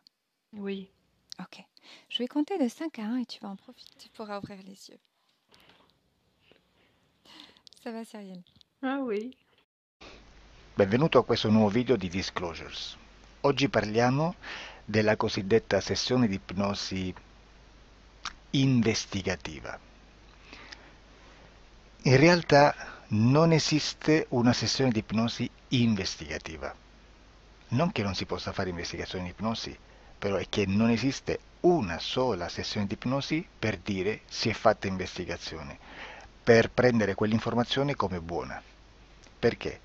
Oui. Ok. Je vais compter de 5 à 1 et tu vas en profiter. Tu pourras ouvrir les yeux. Ça va, Cyrielle? Ah oui. Benvenuto a questo nuovo video di Disclosures. Oggi parliamo della cosiddetta sessione di ipnosi investigativa. In realtà non esiste una sessione di ipnosi investigativa. Non che non si possa fare investigazione di ipnosi, però è che non esiste una sola sessione di ipnosi per dire si è fatta investigazione, per prendere quell'informazione come buona. Perché?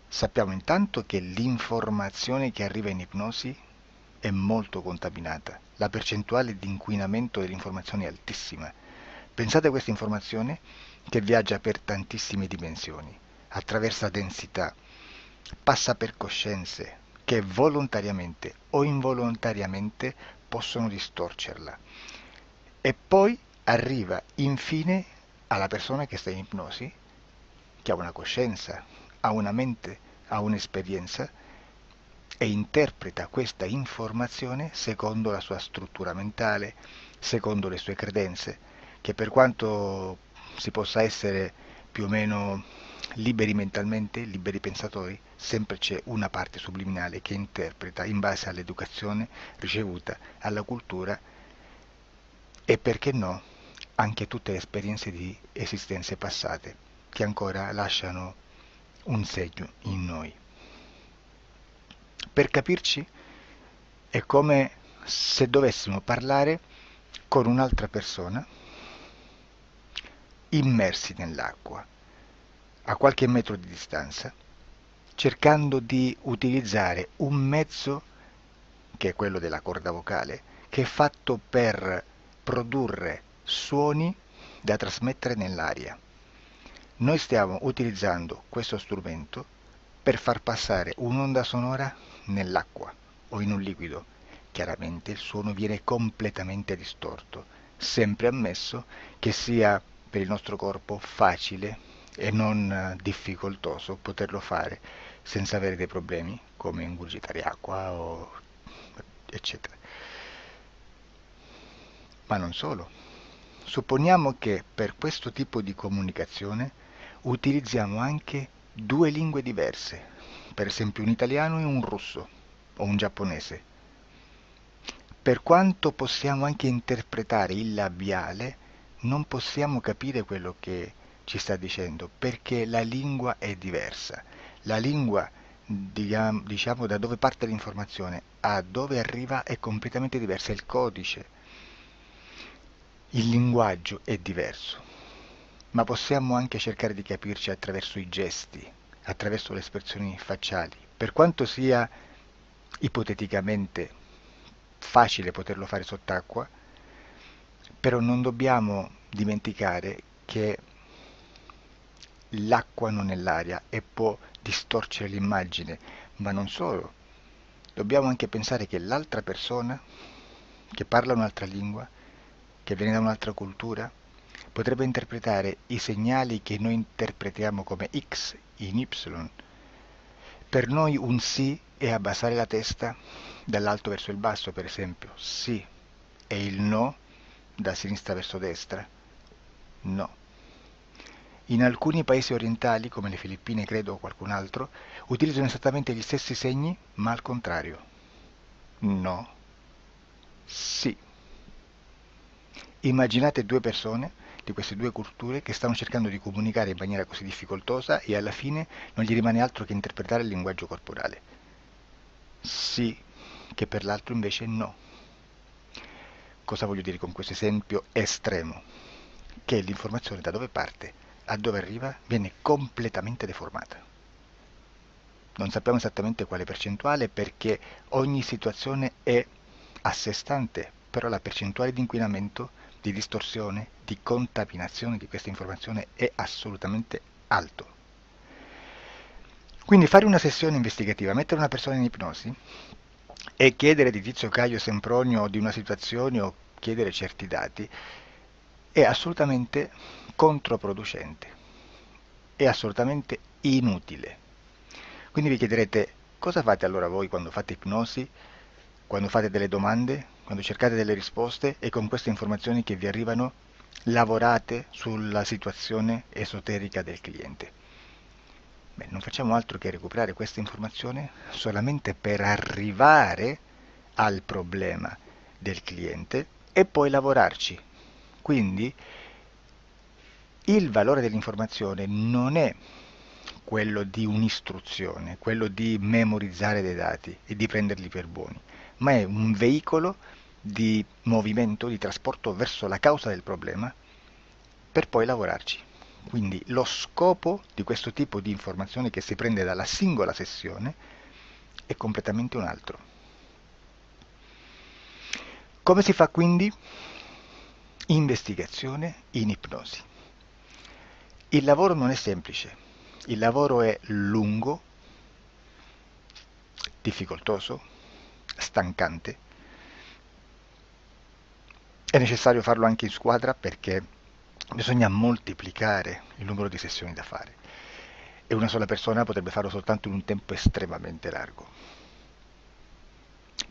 Sappiamo intanto che l'informazione che arriva in ipnosi è molto contaminata, la percentuale di inquinamento dell'informazione è altissima. Pensate a questa informazione che viaggia per tantissime dimensioni, attraversa densità, passa per coscienze che volontariamente o involontariamente possono distorcerla e poi arriva infine alla persona che sta in ipnosi, che ha una coscienza, ha una mente, ha un'esperienza e interpreta questa informazione secondo la sua struttura mentale, secondo le sue credenze, che per quanto si possa essere più o meno liberi mentalmente, liberi pensatori, sempre c'è una parte subliminale che interpreta in base all'educazione ricevuta, alla cultura e perché no, anche tutte le esperienze di esistenze passate che ancora lasciano un segno in noi. Per capirci, è come se dovessimo parlare con un'altra persona immersi nell'acqua, a qualche metro di distanza, cercando di utilizzare un mezzo, che è quello della corda vocale, che è fatto per produrre suoni da trasmettere nell'aria. Noi stiamo utilizzando questo strumento per far passare un'onda sonora nell'acqua o in un liquido. Chiaramente il suono viene completamente distorto, sempre ammesso che sia per il nostro corpo facile e non difficoltoso poterlo fare senza avere dei problemi come ingurgitare acqua o eccetera. Ma non solo. Supponiamo che per questo tipo di comunicazione utilizziamo anche due lingue diverse, per esempio un italiano e un russo o un giapponese. Per quanto possiamo anche interpretare il labiale, non possiamo capire quello che ci sta dicendo, perché la lingua è diversa. La lingua, diciamo, da dove parte l'informazione a dove arriva è completamente diversa, il codice, il linguaggio è diverso, ma possiamo anche cercare di capirci attraverso i gesti, attraverso le espressioni facciali. Per quanto sia ipoteticamente facile poterlo fare sott'acqua, però non dobbiamo dimenticare che l'acqua non è l'aria e può distorcere l'immagine, ma non solo. Dobbiamo anche pensare che l'altra persona, che parla un'altra lingua, che viene da un'altra cultura, potrebbe interpretare i segnali che noi interpretiamo come X in Y. Per noi un sì è abbassare la testa dall'alto verso il basso, per esempio, sì, e il no da sinistra verso destra, no. In alcuni paesi orientali, come le Filippine credo o qualcun altro, utilizzano esattamente gli stessi segni, ma al contrario. No, sì. Immaginate due persone di queste due culture che stanno cercando di comunicare in maniera così difficoltosa e alla fine non gli rimane altro che interpretare il linguaggio corporale. Sì, che per l'altro invece no. Cosa voglio dire con questo esempio estremo? Che l'informazione da dove parte a dove arriva viene completamente deformata. Non sappiamo esattamente quale percentuale perché ogni situazione è a sé stante, però la percentuale di inquinamento, di distorsione, di contaminazione di questa informazione è assolutamente alto. Quindi fare una sessione investigativa, mettere una persona in ipnosi e chiedere di Tizio Caio Sempronio di una situazione o chiedere certi dati è assolutamente controproducente, è assolutamente inutile. Quindi vi chiederete cosa fate allora voi quando fate ipnosi, quando fate delle domande, quando cercate delle risposte e con queste informazioni che vi arrivano lavorate sulla situazione esoterica del cliente. Beh, non facciamo altro che recuperare questa informazione solamente per arrivare al problema del cliente e poi lavorarci. Quindi il valore dell'informazione non è quello di un'istruzione, quello di memorizzare dei dati e di prenderli per buoni, ma è un veicolo di movimento, di trasporto verso la causa del problema per poi lavorarci. Quindi lo scopo di questo tipo di informazione che si prende dalla singola sessione è completamente un altro. Come si fa quindi? Investigazione in ipnosi. Il lavoro non è semplice, il lavoro è lungo, difficoltoso, stancante. È necessario farlo anche in squadra perché bisogna moltiplicare il numero di sessioni da fare e una sola persona potrebbe farlo soltanto in un tempo estremamente largo.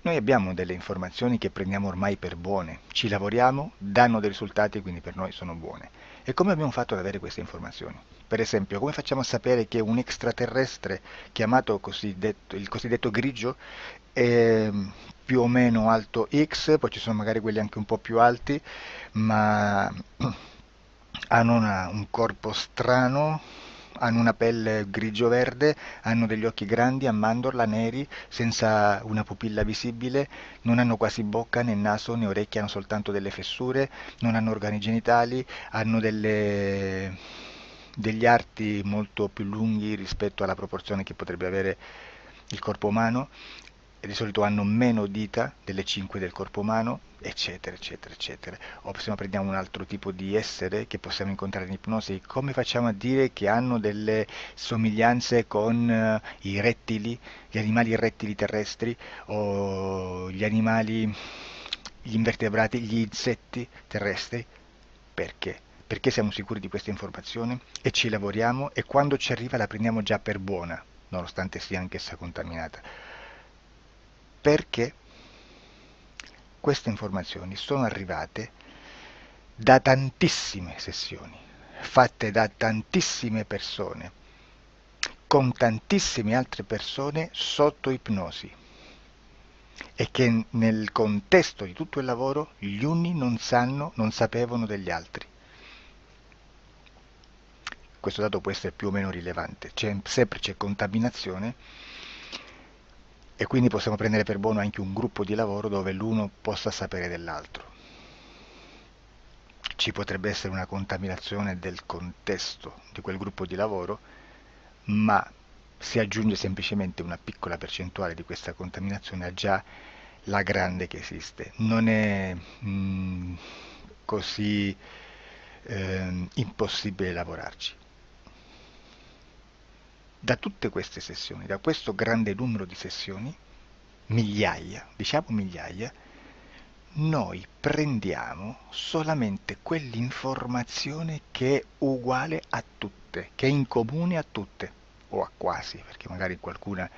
Noi abbiamo delle informazioni che prendiamo ormai per buone, ci lavoriamo, danno dei risultati e quindi per noi sono buone. E come abbiamo fatto ad avere queste informazioni? Per esempio, come facciamo a sapere che un extraterrestre chiamato il cosiddetto grigio è più o meno alto X, poi ci sono magari quelli anche un po' più alti, ma hanno un corpo strano, hanno una pelle grigio-verde, hanno degli occhi grandi a mandorla, neri, senza una pupilla visibile, non hanno quasi bocca né naso né orecchie, hanno soltanto delle fessure, non hanno organi genitali, hanno degli arti molto più lunghi rispetto alla proporzione che potrebbe avere il corpo umano e di solito hanno meno dita delle 5 del corpo umano, eccetera, eccetera, eccetera. O se no prendiamo un altro tipo di essere che possiamo incontrare in ipnosi, come facciamo a dire che hanno delle somiglianze con i rettili, gli animali rettili terrestri o gli animali, gli invertebrati, gli insetti terrestri? Perché? Perché siamo sicuri di questa informazione e ci lavoriamo e quando ci arriva la prendiamo già per buona, nonostante sia anch'essa contaminata. Perché queste informazioni sono arrivate da tantissime sessioni, fatte da tantissime persone, con tantissime altre persone sotto ipnosi e che nel contesto di tutto il lavoro gli uni non sapevano degli altri. Questo dato può essere più o meno rilevante, sempre c'è contaminazione e quindi possiamo prendere per buono anche un gruppo di lavoro dove l'uno possa sapere dell'altro. Ci potrebbe essere una contaminazione del contesto di quel gruppo di lavoro, ma si aggiunge semplicemente una piccola percentuale di questa contaminazione a già la grande che esiste. Non è così impossibile lavorarci. Da tutte queste sessioni, da questo grande numero di sessioni, migliaia, diciamo migliaia, noi prendiamo solamente quell'informazione che è uguale a tutte, che è in comune a tutte, o a quasi, perché magari qualcuna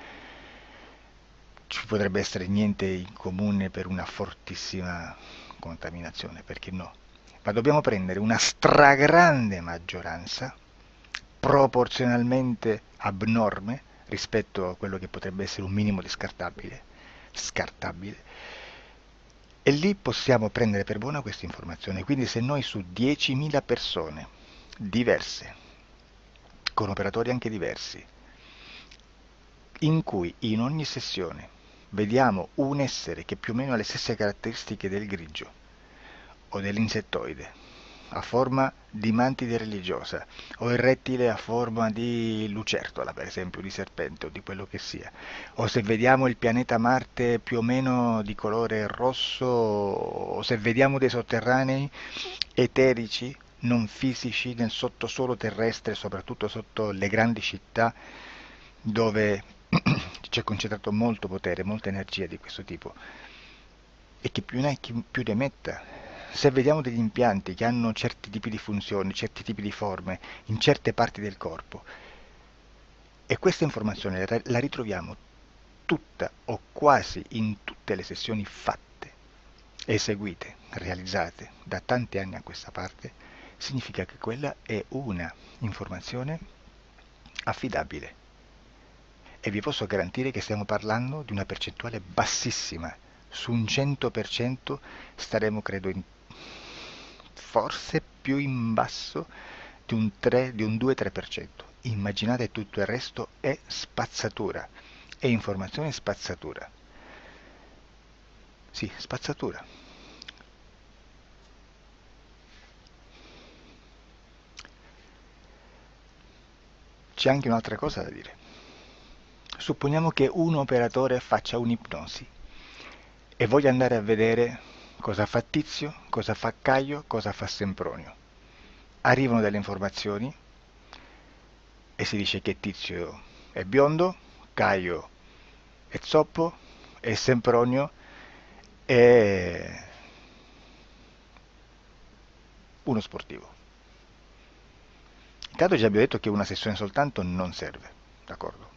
ci potrebbe essere niente in comune per una fortissima contaminazione, perché no? Ma dobbiamo prendere una stragrande maggioranza, proporzionalmente abnorme rispetto a quello che potrebbe essere un minimo di scartabile, e lì possiamo prendere per buona questa informazione. Quindi se noi su 10.000 persone diverse, con operatori anche diversi, in cui in ogni sessione vediamo un essere che più o meno ha le stesse caratteristiche del grigio o dell'insettoide, a forma di mantide religiosa, o il rettile a forma di lucertola, per esempio, di serpente o di quello che sia, o se vediamo il pianeta Marte più o meno di colore rosso, o se vediamo dei sotterranei eterici, non fisici, nel sottosuolo terrestre, soprattutto sotto le grandi città, dove c'è concentrato molto potere, molta energia di questo tipo, e che più ne hai più ne metta. Se vediamo degli impianti che hanno certi tipi di funzioni, certi tipi di forme in certe parti del corpo, e questa informazione la ritroviamo tutta o quasi in tutte le sessioni fatte, eseguite, realizzate da tanti anni a questa parte, significa che quella è una informazione affidabile. E vi posso garantire che stiamo parlando di una percentuale bassissima. Su un 100% staremo, credo, forse più in basso di un 2-3%. Immaginate, tutto il resto è spazzatura, è informazione spazzatura. Sì, spazzatura. C'è anche un'altra cosa da dire. Supponiamo che un operatore faccia un'ipnosi e voglia andare a vedere cosa fa Tizio, cosa fa Caio, cosa fa Sempronio. Arrivano delle informazioni e si dice che Tizio è biondo, Caio è zoppo e Sempronio è uno sportivo. Intanto già abbiamo detto che una sessione soltanto non serve, d'accordo?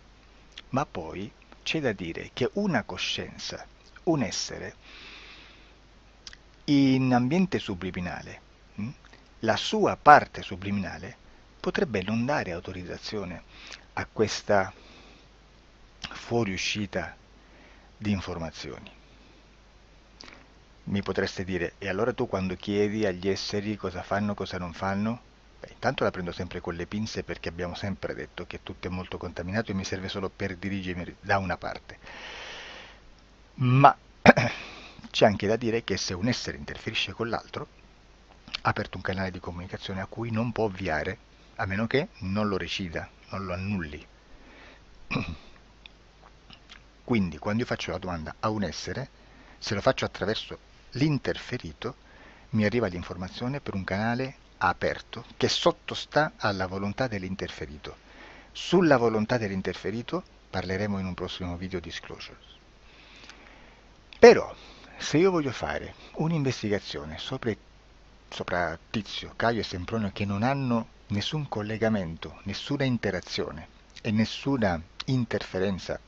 Ma poi c'è da dire che una coscienza, un essere, in ambiente subliminale, la sua parte subliminale potrebbe non dare autorizzazione a questa fuoriuscita di informazioni. Mi potreste dire, e allora tu quando chiedi agli esseri cosa fanno, cosa non fanno? Beh, intanto la prendo sempre con le pinze perché abbiamo sempre detto che tutto è molto contaminato e mi serve solo per dirigermi da una parte. Ma c'è anche da dire che se un essere interferisce con l'altro, ha aperto un canale di comunicazione a cui non può ovviare, a meno che non lo recida, non lo annulli. Quindi quando io faccio la domanda a un essere, se lo faccio attraverso l'interferito, mi arriva l'informazione per un canale aperto che sottostà alla volontà dell'interferito. Sulla volontà dell'interferito parleremo in un prossimo video disclosures. Però, se io voglio fare un'investigazione sopra Tizio, Caio e Sempronio che non hanno nessun collegamento, nessuna interazione e nessuna interferenza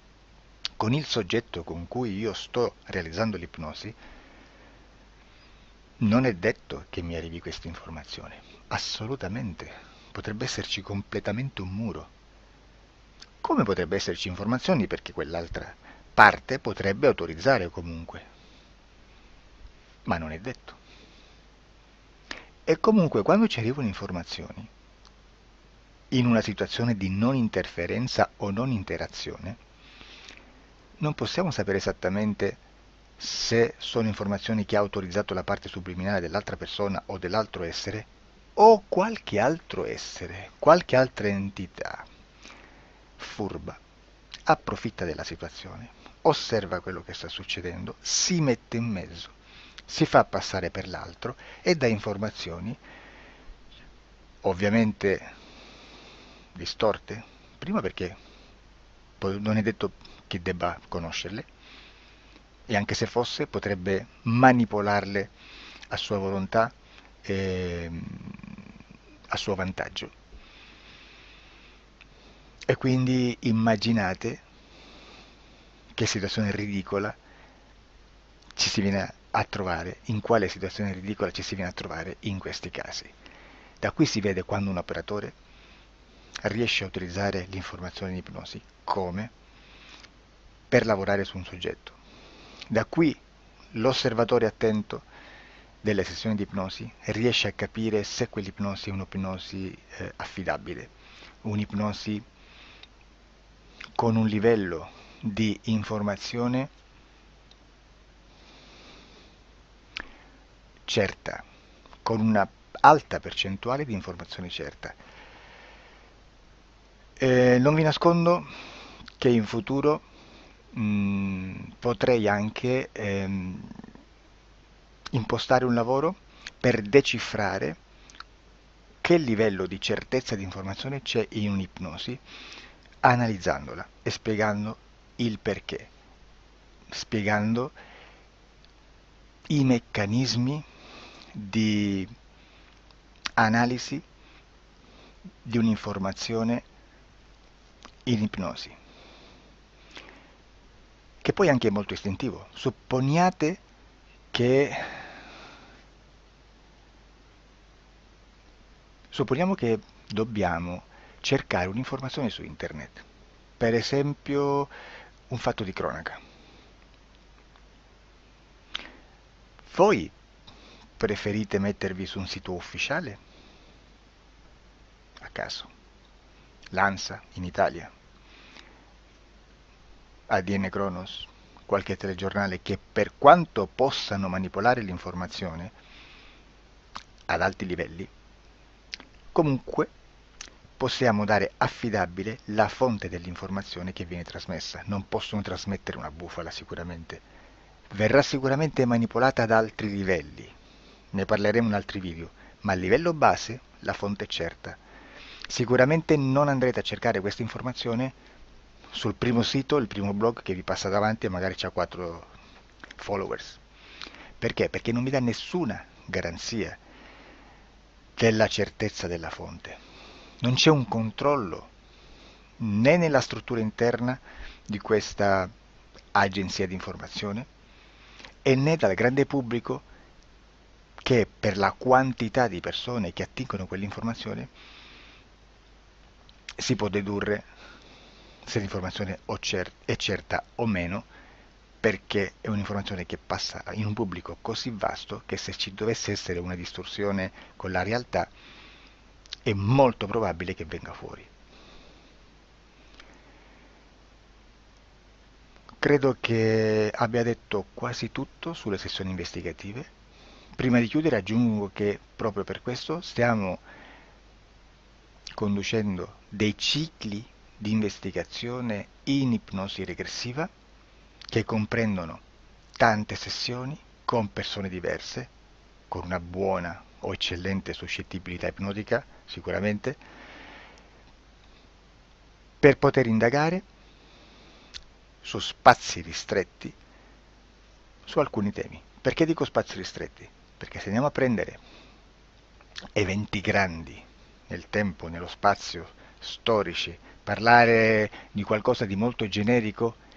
con il soggetto con cui io sto realizzando l'ipnosi, non è detto che mi arrivi questa informazione. Assolutamente. Potrebbe esserci completamente un muro. Come potrebbe esserci informazioni perché quell'altra parte potrebbe autorizzare comunque. Ma non è detto. E comunque quando ci arrivano informazioni, in una situazione di non interferenza o non interazione, non possiamo sapere esattamente se sono informazioni che ha autorizzato la parte subliminale dell'altra persona o dell'altro essere, o qualche altro essere, qualche altra entità furba, approfitta della situazione, osserva quello che sta succedendo, si mette in mezzo, si fa passare per l'altro e dà informazioni, ovviamente distorte, prima perché non è detto che debba conoscerle, e anche se fosse potrebbe manipolarle a sua volontà e a suo vantaggio. E quindi immaginate che situazione ridicola ci si viene a trovare, in quale situazione ridicola ci si viene a trovare in questi casi. Da qui si vede quando un operatore riesce a utilizzare l'informazione in ipnosi come per lavorare su un soggetto. Da qui l'osservatore attento delle sessioni di ipnosi riesce a capire se quell'ipnosi è un'ipnosi affidabile, un'ipnosi con un livello di informazione certa, con una alta percentuale di informazione certa. Non vi nascondo che in futuro potrei anche impostare un lavoro per decifrare che livello di certezza di informazione c'è in un'ipnosi, analizzandola e spiegando il perché, spiegando i meccanismi di analisi di un'informazione in ipnosi, che poi anche è molto istintivo. Supponiamo che dobbiamo cercare un'informazione su internet, per esempio un fatto di cronaca. Voi preferite mettervi su un sito ufficiale? A caso. L'ANSA in Italia, ADN Kronos, qualche telegiornale che per quanto possano manipolare l'informazione ad alti livelli, comunque possiamo dare affidabile la fonte dell'informazione che viene trasmessa. Non possono trasmettere una bufala sicuramente. Verrà sicuramente manipolata ad altri livelli. Ne parleremo in altri video, ma a livello base la fonte è certa. Sicuramente non andrete a cercare questa informazione sul primo sito, il primo blog che vi passa davanti e magari ha 4 followers. Perché? Perché non vi dà nessuna garanzia della certezza della fonte. Non c'è un controllo né nella struttura interna di questa agenzia di informazione e né dal grande pubblico che per la quantità di persone che attingono quell'informazione si può dedurre se l'informazione è certa o meno, perché è un'informazione che passa in un pubblico così vasto che se ci dovesse essere una distorsione con la realtà è molto probabile che venga fuori. Credo che abbia detto quasi tutto sulle sessioni investigative. Prima di chiudere aggiungo che proprio per questo stiamo conducendo dei cicli di investigazione in ipnosi regressiva che comprendono tante sessioni con persone diverse, con una buona o eccellente suscettibilità ipnotica, sicuramente, per poter indagare su spazi ristretti su alcuni temi. Perché dico spazi ristretti? Perché se andiamo a prendere eventi grandi nel tempo, nello spazio, storici, parlare di qualcosa di molto generico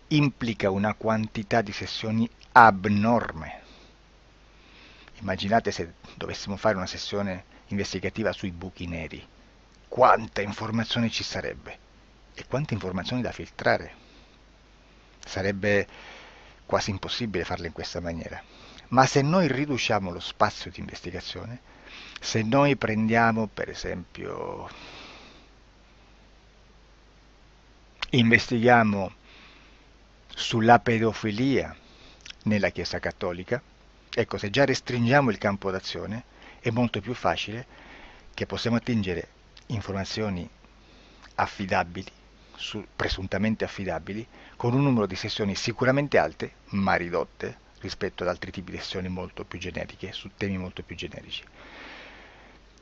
implica una quantità di sessioni abnorme. Immaginate se dovessimo fare una sessione investigativa sui buchi neri, quanta informazione ci sarebbe e quante informazioni da filtrare. Sarebbe quasi impossibile farlo in questa maniera. Ma se noi riduciamo lo spazio di investigazione, se noi prendiamo per esempio, investighiamo sulla pedofilia nella Chiesa Cattolica, ecco, se già restringiamo il campo d'azione, è molto più facile che possiamo attingere informazioni affidabili, presuntamente affidabili, con un numero di sessioni sicuramente alte, ma ridotte rispetto ad altri tipi di sessioni molto più generiche, su temi molto più generici.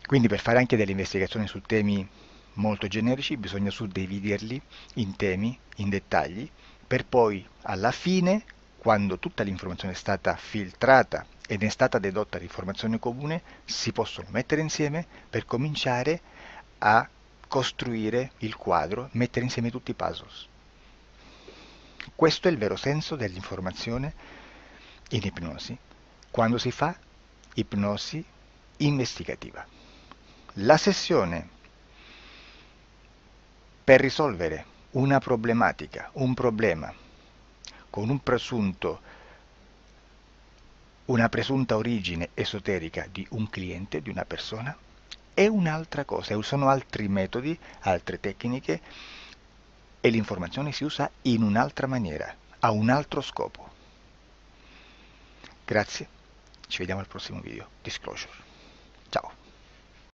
Quindi per fare anche delle investigazioni su temi molto generici bisogna suddividerli in temi, in dettagli, per poi alla fine, quando tutta l'informazione è stata filtrata ed è stata dedotta l'informazione comune, si possono mettere insieme per cominciare a costruire il quadro, mettere insieme tutti i puzzles. Questo è il vero senso dell'informazione in ipnosi, quando si fa ipnosi investigativa. La sessione per risolvere una problematica, un problema, con una presunta origine esoterica di un cliente, di una persona, è un'altra cosa, sono altri metodi, altre tecniche e l'informazione si usa in un'altra maniera, ha un altro scopo. Grazie, ci vediamo al prossimo video. Disclosure.